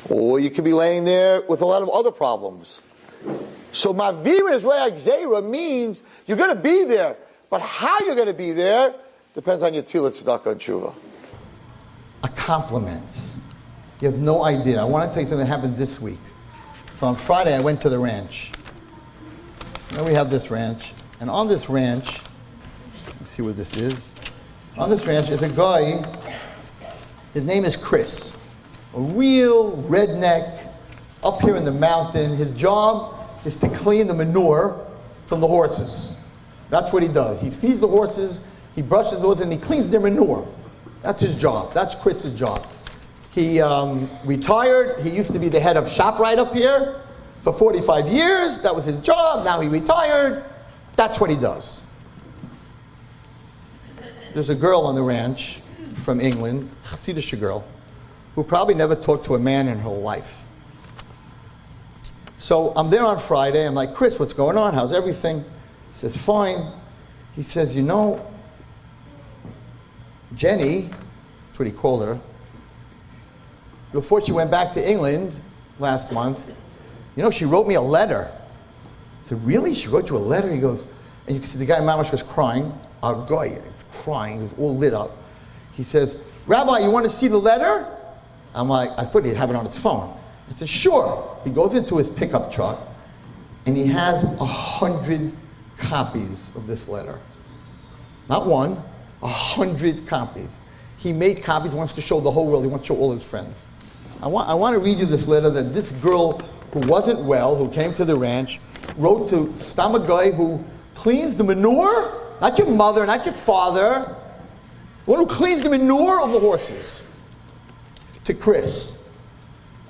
Or you could be laying there with a lot of other problems. So Mavir Israel Gzeira means you're going to be there. But how you're going to be there depends on your tefillah, tzedakah, and tshuva. A compliment. You have no idea. I want to tell you something that happened this week. So on Friday, I went to the ranch. Now we have this ranch. And on this ranch, let's see what this is. On this ranch is a guy, his name is Chris. A real redneck, up here in the mountain. His job is to clean the manure from the horses. That's what he does. He feeds the horses, he brushes the horses, and he cleans their manure. That's his job. That's Chris's job. He retired. He used to be the head of ShopRite up here for 45 years. That was his job. Now he retired. That's what he does. There's a girl on the ranch from England, Hasidic girl, who probably never talked to a man in her life. So I'm there on Friday. I'm like, Chris, what's going on? How's everything? He says, fine. He says, you know, Jenny, that's what he called her, before she went back to England last month, you know, she wrote me a letter. I said, really? She wrote you a letter? He goes, and you can see the guy, Mamash, was crying. Our guy was crying. He was all lit up. He says, Rabbi, you want to see the letter? I'm like, I thought he'd have it on his phone. I said, sure. He goes into his pickup truck, and he has 100 copies of this letter. Not one, 100 copies. He made copies, wants to show the whole world. He wants to show all his friends. I want to read you this letter that this girl who wasn't well, who came to the ranch, wrote to Stam, a guy who cleans the manure, not your mother, not your father, the one who cleans the manure of the horses. To Chris,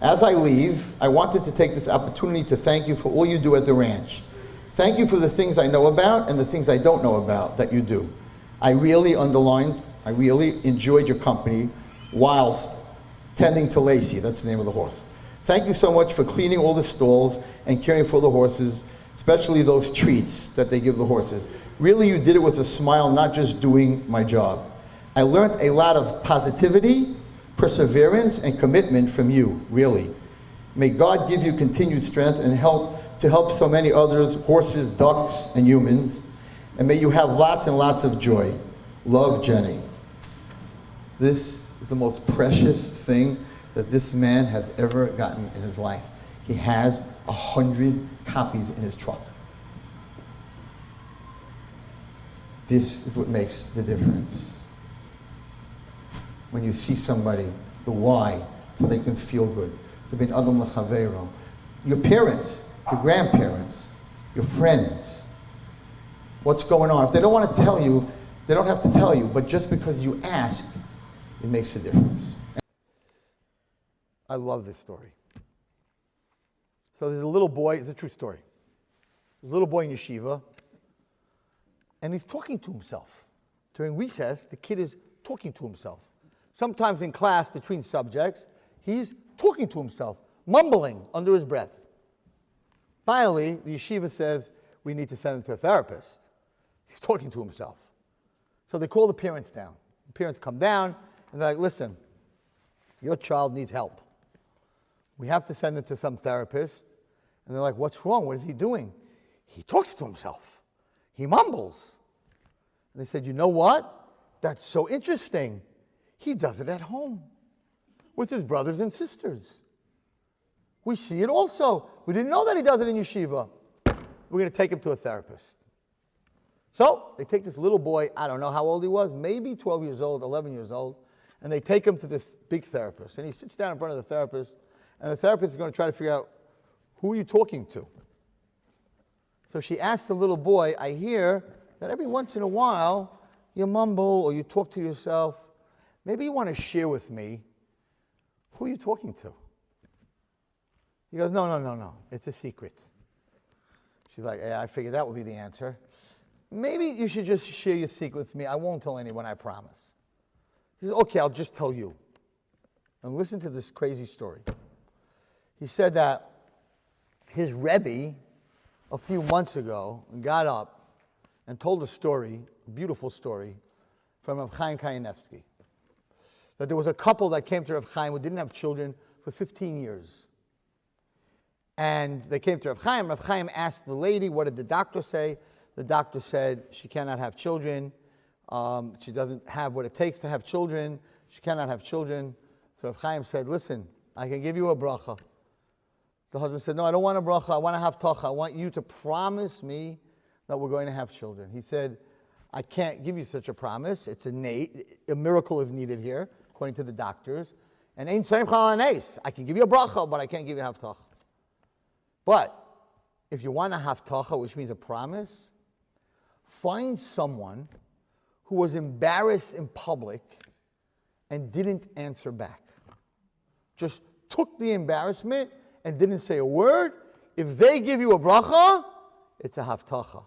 as I leave, I wanted to take this opportunity to thank you for all you do at the ranch. Thank you for the things I know about and the things I don't know about that you do. I really enjoyed your company whilst tending to Lacey, that's the name of the horse. Thank you so much for cleaning all the stalls and caring for the horses, especially those treats that they give the horses. Really, you did it with a smile, not just doing my job. I learned a lot of positivity, perseverance, and commitment from you, really. May God give you continued strength and help so many others, horses, ducks, and humans. And may you have lots and lots of joy. Love, Jenny. This is the most precious thing that this man has ever gotten in his life. He has 100 copies in his truck. This is what makes the difference. When you see somebody, the why, to make them feel good, to be adam l'chaveiro. Your parents, your grandparents, your friends, what's going on. If they don't want to tell you, They don't have to tell you, but just because you ask, it makes a difference. I love this story. So there's a little boy, it's a true story. There's a little boy in yeshiva, and he's talking to himself. During recess, the kid is talking to himself. Sometimes in class, between subjects, he's talking to himself, mumbling under his breath. Finally, the yeshiva says, we need to send him to a therapist. He's talking to himself. So they call the parents down. The parents come down, and they're like, listen, your child needs help. We have to send him to some therapist. And they're like, what's wrong? What is he doing? He talks to himself. He mumbles. And they said, you know what? That's so interesting. He does it at home with his brothers and sisters. We see it also. We didn't know that he does it in yeshiva. We're going to take him to a therapist. So they take this little boy, I don't know how old he was, maybe 12 years old, 11 years old, and they take him to this big therapist. And he sits down in front of the therapist, and the therapist is going to try to figure out, who are you talking to? So she asked the little boy, I hear that every once in a while you mumble or you talk to yourself. Maybe you want to share with me, who are you talking to? He goes, no, it's a secret. She's like, yeah, I figured that would be the answer. Maybe you should just share your secret with me. I won't tell anyone, I promise. He says, okay, I'll just tell you. And listen to this crazy story. He said that his Rabbi, a few months ago, got up and told a story, a beautiful story, from Rav Chaim Kanievsky. That there was a couple that came to Rav Chaim who didn't have children for 15 years. And they came to Rav Chaim. Rav Chaim asked the lady, what did the doctor say? The doctor said she cannot have children. She doesn't have what it takes to have children. She cannot have children. So Rav Chaim said, listen, I can give you a bracha. The husband said, no, I don't want a bracha. I want to have tacha. I want you to promise me that we're going to have children. He said, I can't give you such a promise. It's innate. A miracle is needed here, according to the doctors. And ein seim chal hanes. I can give you a bracha, but I can't give you a haftacha. But if you want a haftacha, which means a promise, find someone who was embarrassed in public and didn't answer back. Just took the embarrassment and didn't say a word. If they give you a bracha, it's a haftacha.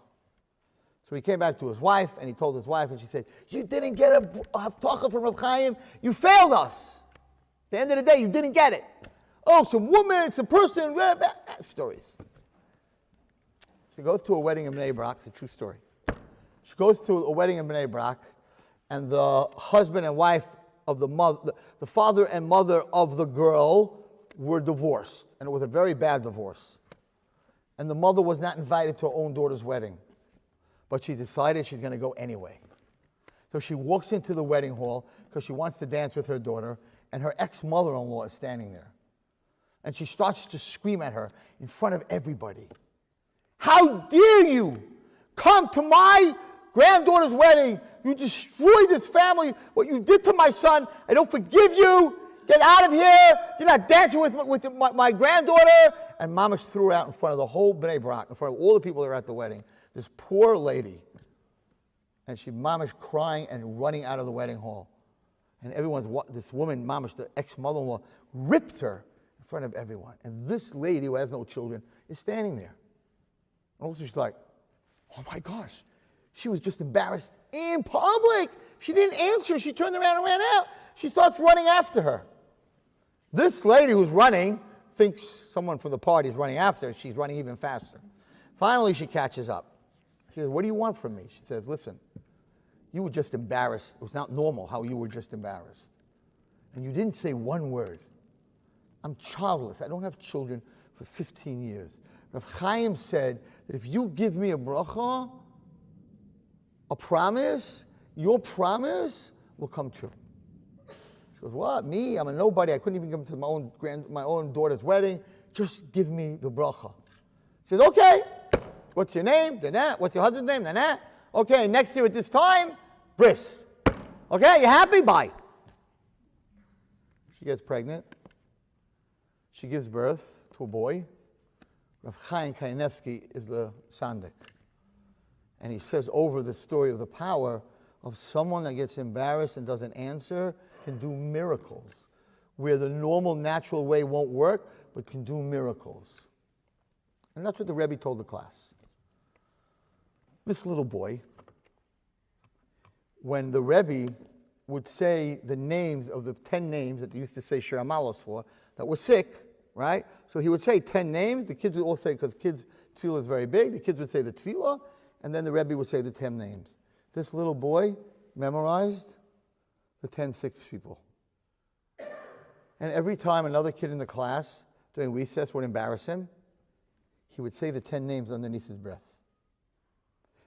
So he came back to his wife, and he told his wife, and she said, you didn't get a haftacha from Rav Chaim. You failed us. At the end of the day, you didn't get it. Oh, some woman, some person, stories. She goes to a wedding in Bnei Brak. It's a true story. She goes to a wedding in Bnei Brak, and the husband and wife of the mother, the father and mother of the girl were divorced, and it was a very bad divorce. And the mother was not invited to her own daughter's wedding, but she decided she's going to go anyway. So she walks into the wedding hall because she wants to dance with her daughter, and her ex-mother-in-law is standing there. And she starts to scream at her in front of everybody. How dare you come to my granddaughter's wedding? You destroyed this family. What you did to my son, I don't forgive you. Get out of here. You're not dancing with my granddaughter. And Mamash threw her out in front of the whole Bnei Brak, in front of all the people that were at the wedding. This poor lady. And she Mamash crying and running out of the wedding hall. And this woman, Mamash, the ex-mother-in-law, ripped her in front of everyone. And this lady who has no children is standing there. And also she's like, oh my gosh, she was just embarrassed in public. She didn't answer. She turned around and ran out. She starts running after her. This lady who's running thinks someone from the party is running after her. She's running even faster. Finally, she catches up. She says, what do you want from me? She says, listen, you were just embarrassed. It was not normal how you were just embarrassed. And you didn't say one word. I'm childless. I don't have children for 15 years. Rav Chaim said that if you give me a bracha, a promise, your promise will come true. She goes, what? Me? I'm a nobody. I couldn't even come to my own daughter's wedding. Just give me the bracha. She says, okay. What's your name? Danah. What's your husband's name? Danah. Okay, next year at this time, bris. Okay, you happy? Bye. She gets pregnant. She gives birth to a boy. Rav Chaim Kanievsky is the Sandik. And he says over the story of the power of someone that gets embarrassed and doesn't answer can do miracles, where the normal, natural way won't work, but can do miracles. And that's what the Rebbe told the class. This little boy, when the Rebbe would say the names of the 10 names that they used to say Shir Amalos for, that were sick, right? So he would say 10 names. The kids would all say, because kids' tefillah is very big, the kids would say the tefillah, and then the Rebbe would say the 10 names. This little boy memorized the 10 sick people. And every time another kid in the class during recess would embarrass him, he would say the 10 names underneath his breath.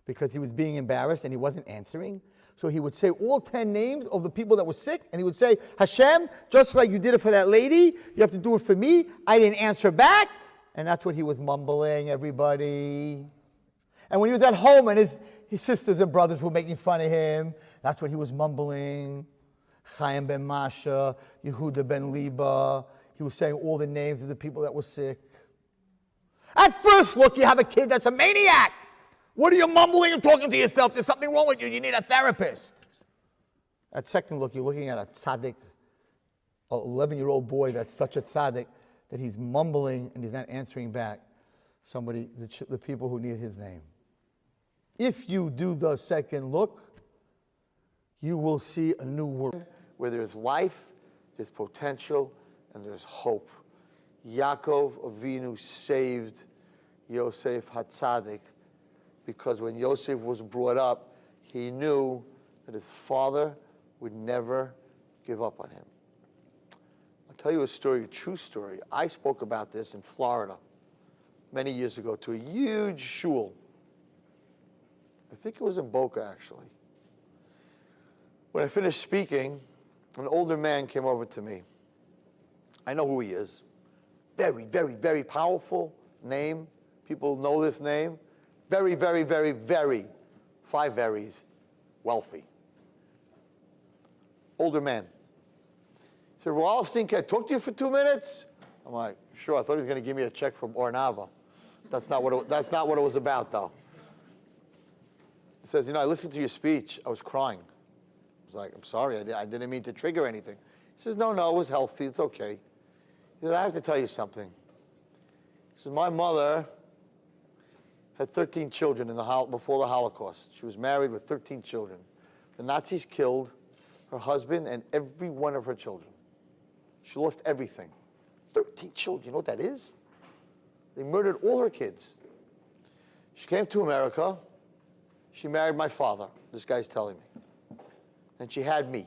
Because he was being embarrassed and he wasn't answering. So he would say all 10 names of the people that were sick, and he would say, Hashem, just like you did it for that lady, you have to do it for me. I didn't answer back. And that's what he was mumbling, everybody. And when he was at home and his sisters and brothers were making fun of him, that's what he was mumbling. Chaim ben Masha, Yehuda ben Liba. He was saying all the names of the people that were sick. At first look, you have a kid that's a maniac. What are you mumbling and talking to yourself? There's something wrong with you. You need a therapist. At second look, you're looking at a tzaddik, an 11-year-old boy that's such a tzaddik that he's mumbling and he's not answering back somebody, the people who need his name. If you do the second look, you will see a new world where there's life, there's potential, and there's hope. Yaakov Avinu saved Yosef HaTzadik because when Yosef was brought up, he knew that his father would never give up on him. I'll tell you a story, a true story. I spoke about this in Florida many years ago to a huge shul. I think it was in Boca, actually. When I finished speaking, an older man came over to me. I know who he is. Very, very, very powerful name. People know this name. Very, very, very, very, 5 verys, wealthy. Older man. He said, Wallerstein, can I talk to you for 2 minutes? I'm like, sure. I thought he was going to give me a check from Ornava. That's not what it was about, though. He says, I listened to your speech. I was crying. I was like, I'm sorry. I didn't mean to trigger anything. He says, no, it was healthy. It's okay. He says, I have to tell you something. He says, my mother had 13 children before the Holocaust. She was married with 13 children. The Nazis killed her husband and every one of her children. She lost everything. 13 children, you know what that is? They murdered all her kids. She came to America. She married my father, this guy's telling me. And she had me.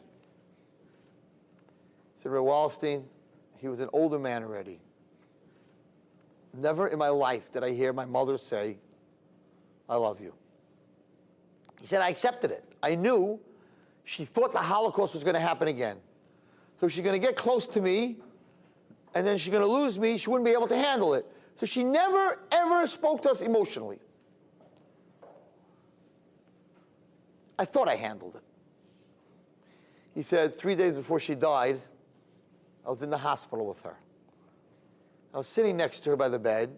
He said, Ray Wallerstein, he was an older man already. Never in my life did I hear my mother say, I love you. He said, I accepted it. I knew she thought the Holocaust was going to happen again. So she's going to get close to me, and then she's going to lose me. She wouldn't be able to handle it. So she never, ever spoke to us emotionally. I thought I handled it. He said 3 days before she died, I was in the hospital with her. I was sitting next to her by the bed.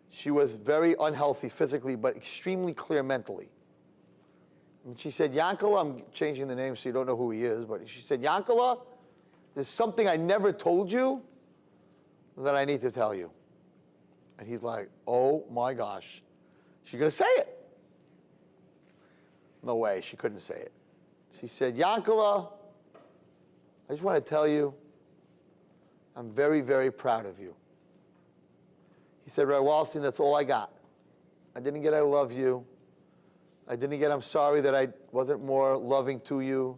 She was very unhealthy physically, but extremely clear mentally. And she said, Yankala, I'm changing the name so you don't know who he is, but she said, Yankala, there's something I never told you that I need to tell you. And he's like, oh my gosh, she's going to say it. No way, she couldn't say it. She said, Yankala, I just want to tell you, I'm very, very proud of you. He said, Ray Wallerstein, that's all I got. I didn't get I love you. I didn't get I'm sorry that I wasn't more loving to you.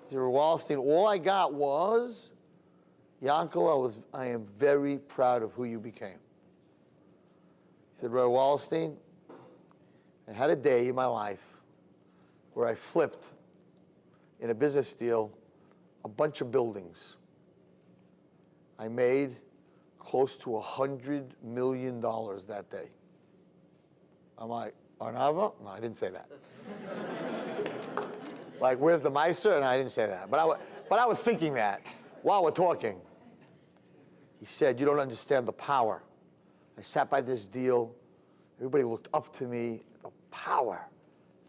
He said, Ray Wallerstein, all I got was, Yankala, I am very proud of who you became. He said, Ray Wallerstein, I had a day in my life where I flipped in a business deal a bunch of buildings. I made close to $100 million that day. I'm like, Arnava? No, I didn't say that. Like, where's the Meister? And I didn't say that. But I was thinking that while we're talking. He said, you don't understand the power. I sat by this deal. Everybody looked up to me. The power,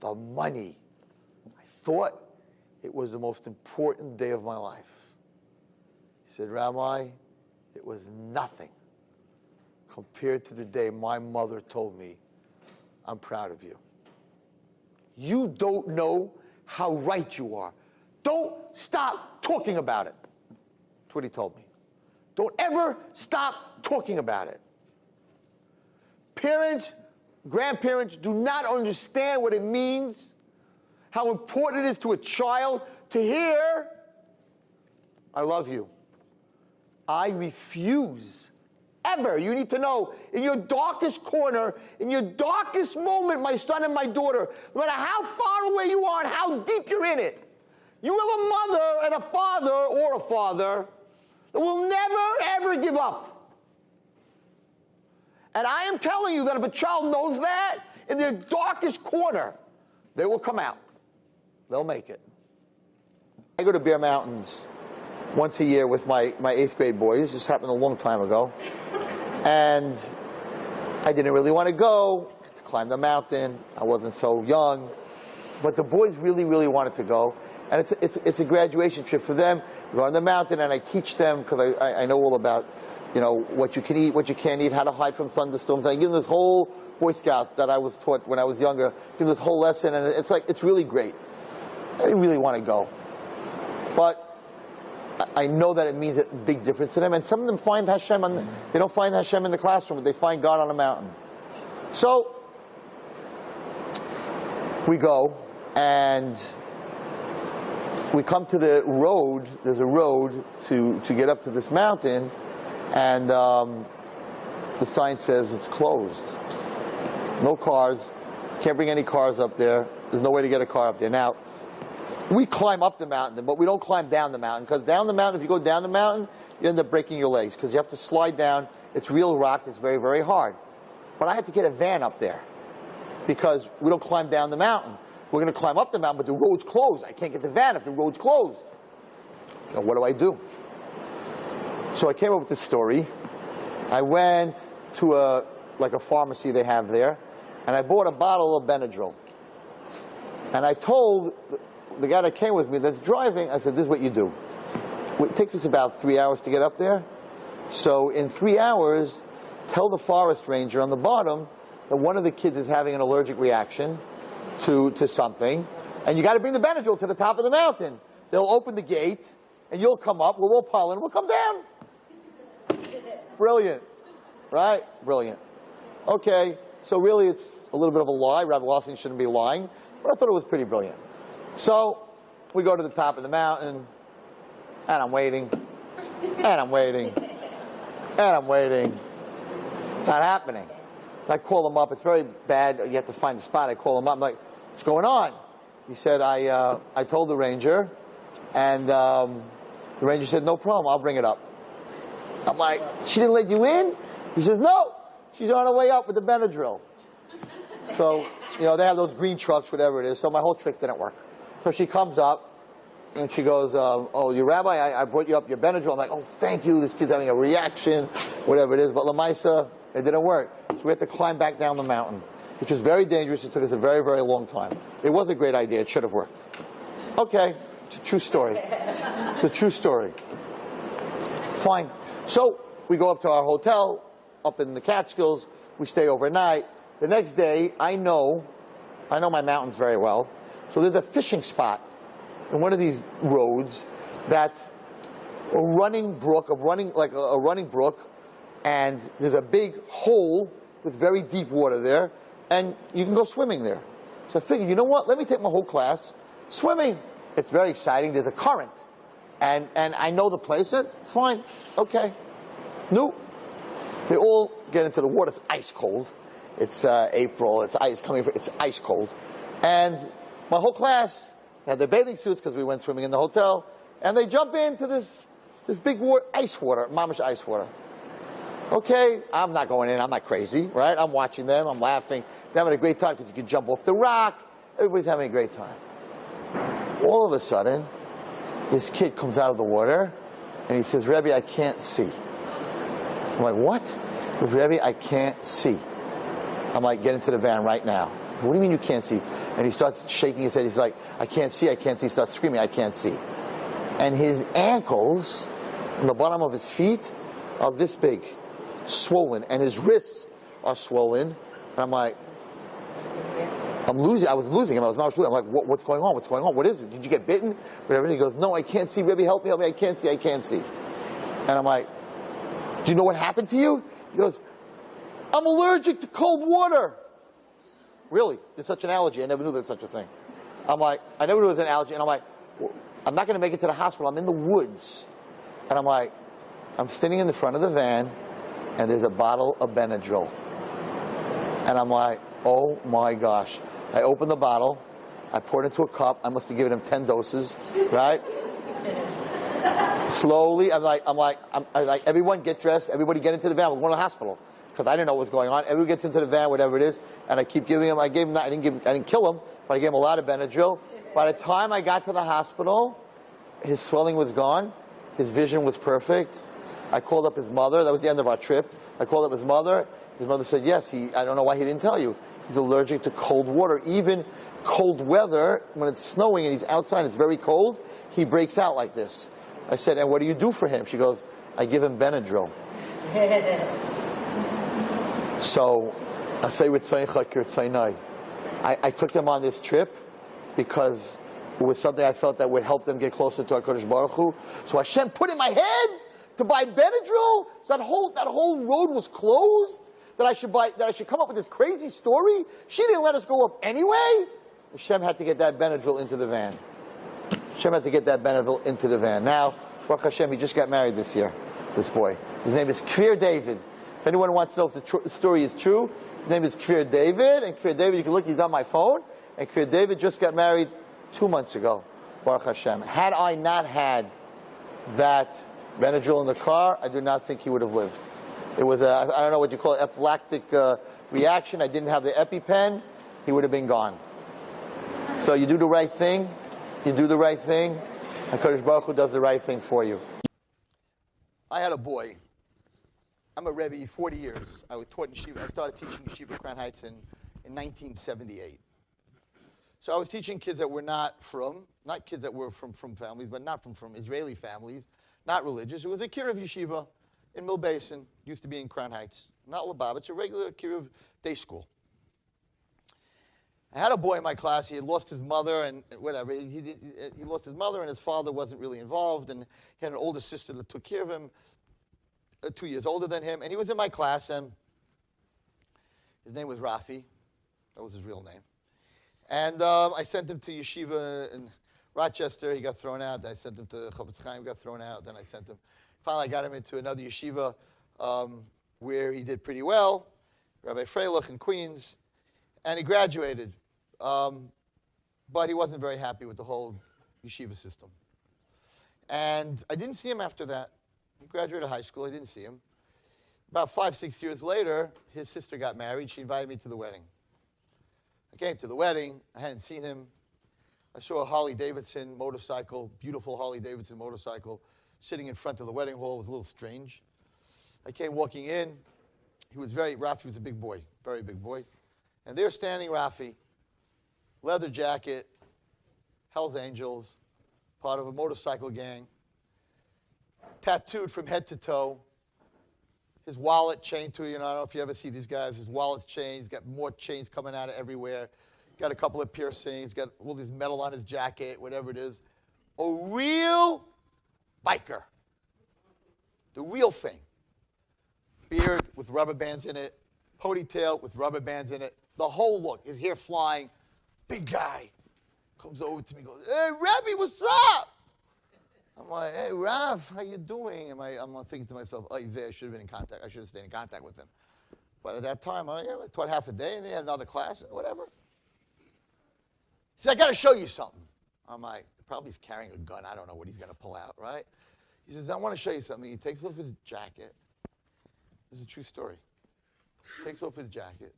the money. I thought it was the most important day of my life. He said, Rabbi, it was nothing compared to the day my mother told me, I'm proud of you. You don't know how right you are. Don't stop talking about it. That's what he told me. Don't ever stop talking about it. Parents, grandparents do not understand what it means, how important it is to a child to hear, I love you. I refuse. Ever. You need to know, in your darkest corner, in your darkest moment, my son and my daughter, no matter how far away you are and how deep you're in it, you have a mother and a father, or a father, that will never, ever give up. And I am telling you that if a child knows that, in their darkest corner, they will come out. They'll make it. I go to Bear Mountains once a year with my 8th grade boys. This happened a long time ago. And I didn't really want to go to climb the mountain. I wasn't so young. But the boys really, really wanted to go. And it's a graduation trip for them. We go on the mountain, and I teach them, because I know all about, you know, what you can eat, what you can't eat, how to hide from thunderstorms. And I give them this whole Boy Scout that I was taught when I was younger. Give them this whole lesson, and it's really great. I didn't really want to go. But I know that it means a big difference to them. And some of them find Hashem, they don't find Hashem in the classroom, but they find God on a mountain. So we go, and we come to the road. There's a road to get up to this mountain, and the sign says it's closed. No cars. Can't bring any cars up there. There's no way to get a car up there. Now, we climb up the mountain, but we don't climb down the mountain, because down the mountain, if you go down the mountain, you end up breaking your legs, because you have to slide down. It's real rocks. It's very, very hard. But I had to get a van up there, because we don't climb down the mountain. We're going to climb up the mountain, but the road's closed. I can't get the van if the road's closed. Now, what do I do? So I came up with this story. I went to a pharmacy they have there, and I bought a bottle of Benadryl. And I told the guy that came with me that's driving, I said, this is what you do. It takes us about 3 hours to get up there. So in 3 hours, tell the forest ranger on the bottom that one of the kids is having an allergic reaction to something, and you got to bring the Benadryl to the top of the mountain. They'll open the gate, and you'll come up, we'll all pile in, we'll come down. Brilliant. Right? Brilliant. Okay, so really it's a little bit of a lie. Rabbi Wallerstein shouldn't be lying, but I thought it was pretty brilliant. So we go to the top of the mountain, and I'm waiting, and I'm waiting, and I'm waiting. Not happening. I call him up. It's very bad. You have to find the spot. I call him up. I'm like, what's going on? He said, I told the ranger, and the ranger said, no problem. I'll bring it up. I'm like, she didn't let you in? He says, no. She's on her way up with the Benadryl. So, you know, they have those green trucks, whatever it is. So my whole trick didn't work. So she comes up, and she goes, oh, your rabbi, I brought you up your Benadryl. I'm like, oh, thank you. This kid's having a reaction, whatever it is. But Lamaisa, it didn't work. So we had to climb back down the mountain, which was very dangerous. It took us a very, very long time. It was a great idea. It should have worked. Okay, it's a true story. It's a true story. Fine. So we go up to our hotel up in the Catskills. We stay overnight. The next day, I know my mountains very well. So there's a fishing spot in one of these roads that's a running brook, a running brook, and there's a big hole with very deep water there, and you can go swimming there. So I figured, you know what? Let me take my whole class swimming. It's very exciting. There's a current, and I know the place. It's fine. Okay. No. They all get into the water. It's ice cold. It's April. It's ice coming. It's ice cold, and my whole class had their bathing suits because we went swimming in the hotel, and they jump into this big ice water, mamish ice water. Okay, I'm not going in. I'm not crazy, right? I'm watching them. I'm laughing. They're having a great time because you can jump off the rock. Everybody's having a great time. All of a sudden, this kid comes out of the water, and he says, Rabbi, I can't see. I'm like, what? He goes, Rabbi, I can't see. I'm like, get into the van right now. What do you mean you can't see? And he starts shaking his head. He's like, I can't see, I can't see. He starts screaming, I can't see. And his ankles and the bottom of his feet are this big, swollen, and his wrists are swollen. And I'm like, I was losing him. I was not. I'm like, what's going on? What's going on? What is it? Did you get bitten? Whatever. And he goes, no, I can't see. Rabbi, help me. I can't see. I can't see. And I'm like, do you know what happened to you? He goes, I'm allergic to cold water. Really? There's such an allergy. I never knew there's such a thing. I'm like, I never knew there was an allergy. And I'm like, I'm not going to make it to the hospital. I'm in the woods. And I'm like, I'm standing in the front of the van, and there's a bottle of Benadryl. And I'm like, oh my gosh. I opened the bottle. I poured it into a cup. I must have given him 10 doses, right? Slowly, I'm like, everyone get dressed. Everybody get into the van. We're going to the hospital. Because I didn't know what was going on. Everyone gets into the van, whatever it is, and I keep giving him. I didn't kill him, but I gave him a lot of Benadryl. By the time I got to the hospital, his swelling was gone. His vision was perfect. I called up his mother. That was the end of our trip. I called up his mother. His mother said, yes, I don't know why he didn't tell you. He's allergic to cold water. Even cold weather, when it's snowing and he's outside, it's very cold, he breaks out like this. I said, and what do you do for him? She goes, I give him Benadryl. So, I say with I took them on this trip because it was something I felt that would help them get closer to HaKadosh Baruch Hu. So Hashem put in my head to buy Benadryl. That whole road was closed. That I should come up with this crazy story. She didn't let us go up anyway. Hashem had to get that Benadryl into the van. Hashem had to get that Benadryl into the van. Now, Baruch Hashem, he just got married this year. This boy. His name is Kfir David. If anyone wants to know if the story is true, his name is Kfir David. And Kfir David, you can look, he's on my phone. And Kfir David just got married 2 months ago. Baruch Hashem. Had I not had that Benadryl in the car, I do not think he would have lived. It was I don't know what you call it, anaphylactic reaction. I didn't have the EpiPen. He would have been gone. So you do the right thing. You do the right thing. And HaKadosh Baruch Hu does the right thing for you. I had a boy. I'm a Rebbe 40 years. I taught in Yeshiva. I started teaching Yeshiva Crown Heights in 1978. So I was teaching kids that were not kids that were from families, but not from Israeli families, not religious. It was a Kiruv Yeshiva in Mill Basin, used to be in Crown Heights. Not Lubavitch, a regular Kiruv day school. I had a boy in my class. He had lost his mother and whatever. He lost his mother, and his father wasn't really involved. And he had an older sister that took care of him, 2 years older than him. And he was in my class, and his name was Rafi. That was his real name. And I sent him to yeshiva in Rochester. He got thrown out. I sent him to Chofetz Chaim. Got thrown out. Then I sent him. Finally, I got him into another yeshiva where he did pretty well, Rabbi Freilich in Queens. And he graduated, but he wasn't very happy with the whole yeshiva system. And I didn't see him after that. He graduated high school. I didn't see him. About 5, 6 years later, his sister got married. She invited me to the wedding. I came to the wedding. I hadn't seen him. I saw a Harley-Davidson motorcycle, beautiful Harley-Davidson motorcycle, sitting in front of the wedding hall. It was a little strange. I came walking in. Rafi was a big boy, very big boy. And there standing Rafi, leather jacket, Hell's Angels, part of a motorcycle gang, tattooed from head to toe, his wallet chained to it. I don't know if you ever see these guys, his wallet's chained, he's got more chains coming out of everywhere, got a couple of piercings, got all this metal on his jacket, whatever it is. A real biker. The real thing. Beard with rubber bands in it, ponytail with rubber bands in it. The whole look, his hair flying, big guy, comes over to me, goes, "Hey, Rabbi, what's up?" I'm like, "Hey, Rav, how you doing?" I'm thinking to myself, "Oh, I should have been in contact. I should have stayed in contact with him." But at that time, I taught half a day, and they had another class, whatever. He said, "I got to show you something." I'm like, probably he's carrying a gun. I don't know what he's going to pull out, right? He says, "I want to show you something." He takes off his jacket. This is a true story. He takes off his jacket.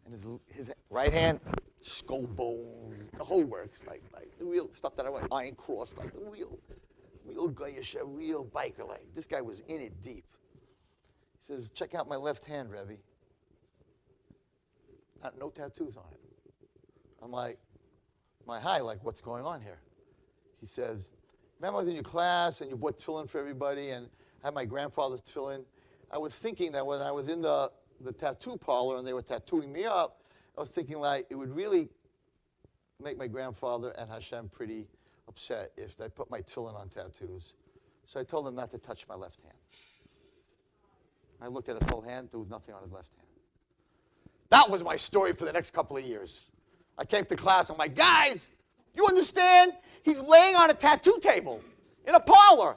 And his right hand, skull bones, the whole works, like the real stuff that I want, iron cross, like the real goyish, real biker. Like this guy was in it deep. He says, "Check out my left hand, Rebbe." no tattoos on it. I'm like, hi, like, what's going on here? He says, remember I was in your class and you bought tefillin for everybody and I had my grandfather's tefillin? I was thinking that when I was in the tattoo parlor and they were tattooing me up, I was thinking like it would really make my grandfather and Hashem pretty upset if I put my tefillin on tattoos. So I told him not to touch my left hand. I looked at his whole hand. There was nothing on his left hand. That was my story for the next couple of years. I came to class. I'm like, guys, you understand? He's laying on a tattoo table in a parlor.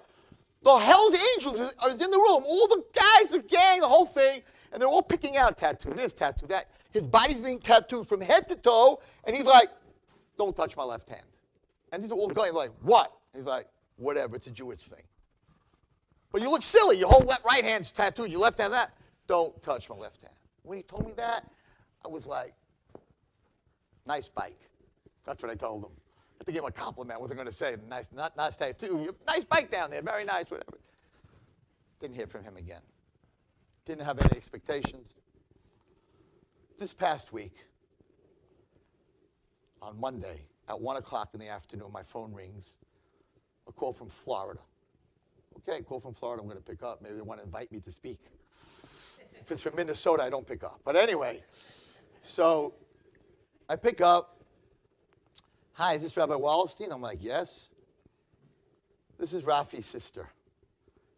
The Hell's Angels is in the room. All the guys, the gang, the whole thing. And they're all picking out tattoo this, tattoo that. His body's being tattooed from head to toe. And he's like, don't touch my left hand. And these are all going like, what? He's like, whatever. It's a Jewish thing. But you look silly. Your whole right hand's tattooed. Your left hand that. Don't touch my left hand. When he told me that, I was like, nice bike. That's what I told him. I had to give him a compliment. I wasn't going to say nice, not nice tattoo. Nice bike down there. Very nice, whatever. Didn't hear from him again. Didn't have any expectations. This past week, on Monday, at 1 o'clock in the afternoon, my phone rings. A call from Florida. Okay, call from Florida, I'm going to pick up. Maybe they want to invite me to speak. If it's from Minnesota, I don't pick up. But anyway, so I pick up. Hi, is this Rabbi Wallerstein? I'm like, yes. This is Rafi's sister.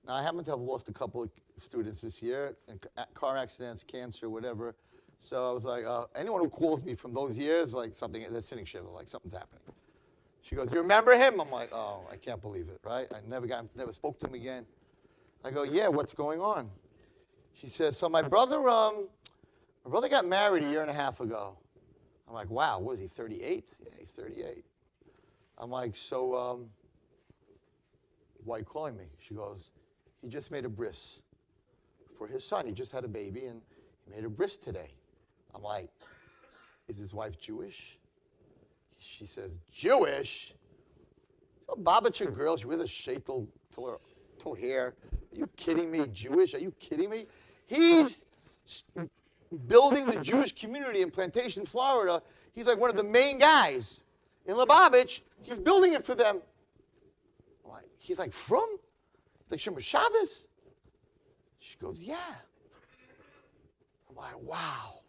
Now, I happen to have lost a couple of students this year, in car accidents, cancer, whatever. So I was like, anyone who calls me from those years, like something, they're sitting shiver, like something's happening. She goes, you remember him? I'm like, oh, I can't believe it, right? I never spoke to him again. I go, yeah, what's going on? She says, so my brother got married a year and a half ago. I'm like, wow, what is he, 38? Yeah, he's 38. I'm like, so why are you calling me? She goes, he just made a bris for his son. He just had a baby, and he made a bris today. I'm like, is his wife Jewish? She says, Jewish? So Babacha girl, she wears a shaitel till hair. Are you kidding me? Jewish? Are you kidding me? He's building the Jewish community in Plantation, Florida. He's like one of the main guys in Lubavitch. He's building it for them. I'm like, he's like, from? He's like, Shomer Shabbos? She goes, yeah. I'm like, wow.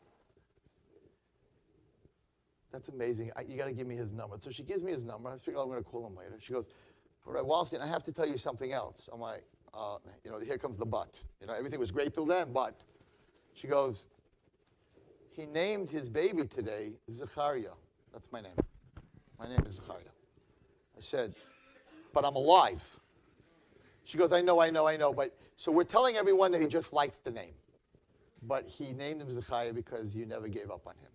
That's amazing. You got to give me his number. So she gives me his number. I figure I'm going to call him later. She goes, all right, Wallerstein, I have to tell you something else. I'm like, here comes the but. Everything was great till then, but. She goes, he named his baby today Zecharia. That's my name. My name is Zecharia. I said, but I'm alive. She goes, I know. But so we're telling everyone that he just likes the name. But he named him Zecharia because you never gave up on him.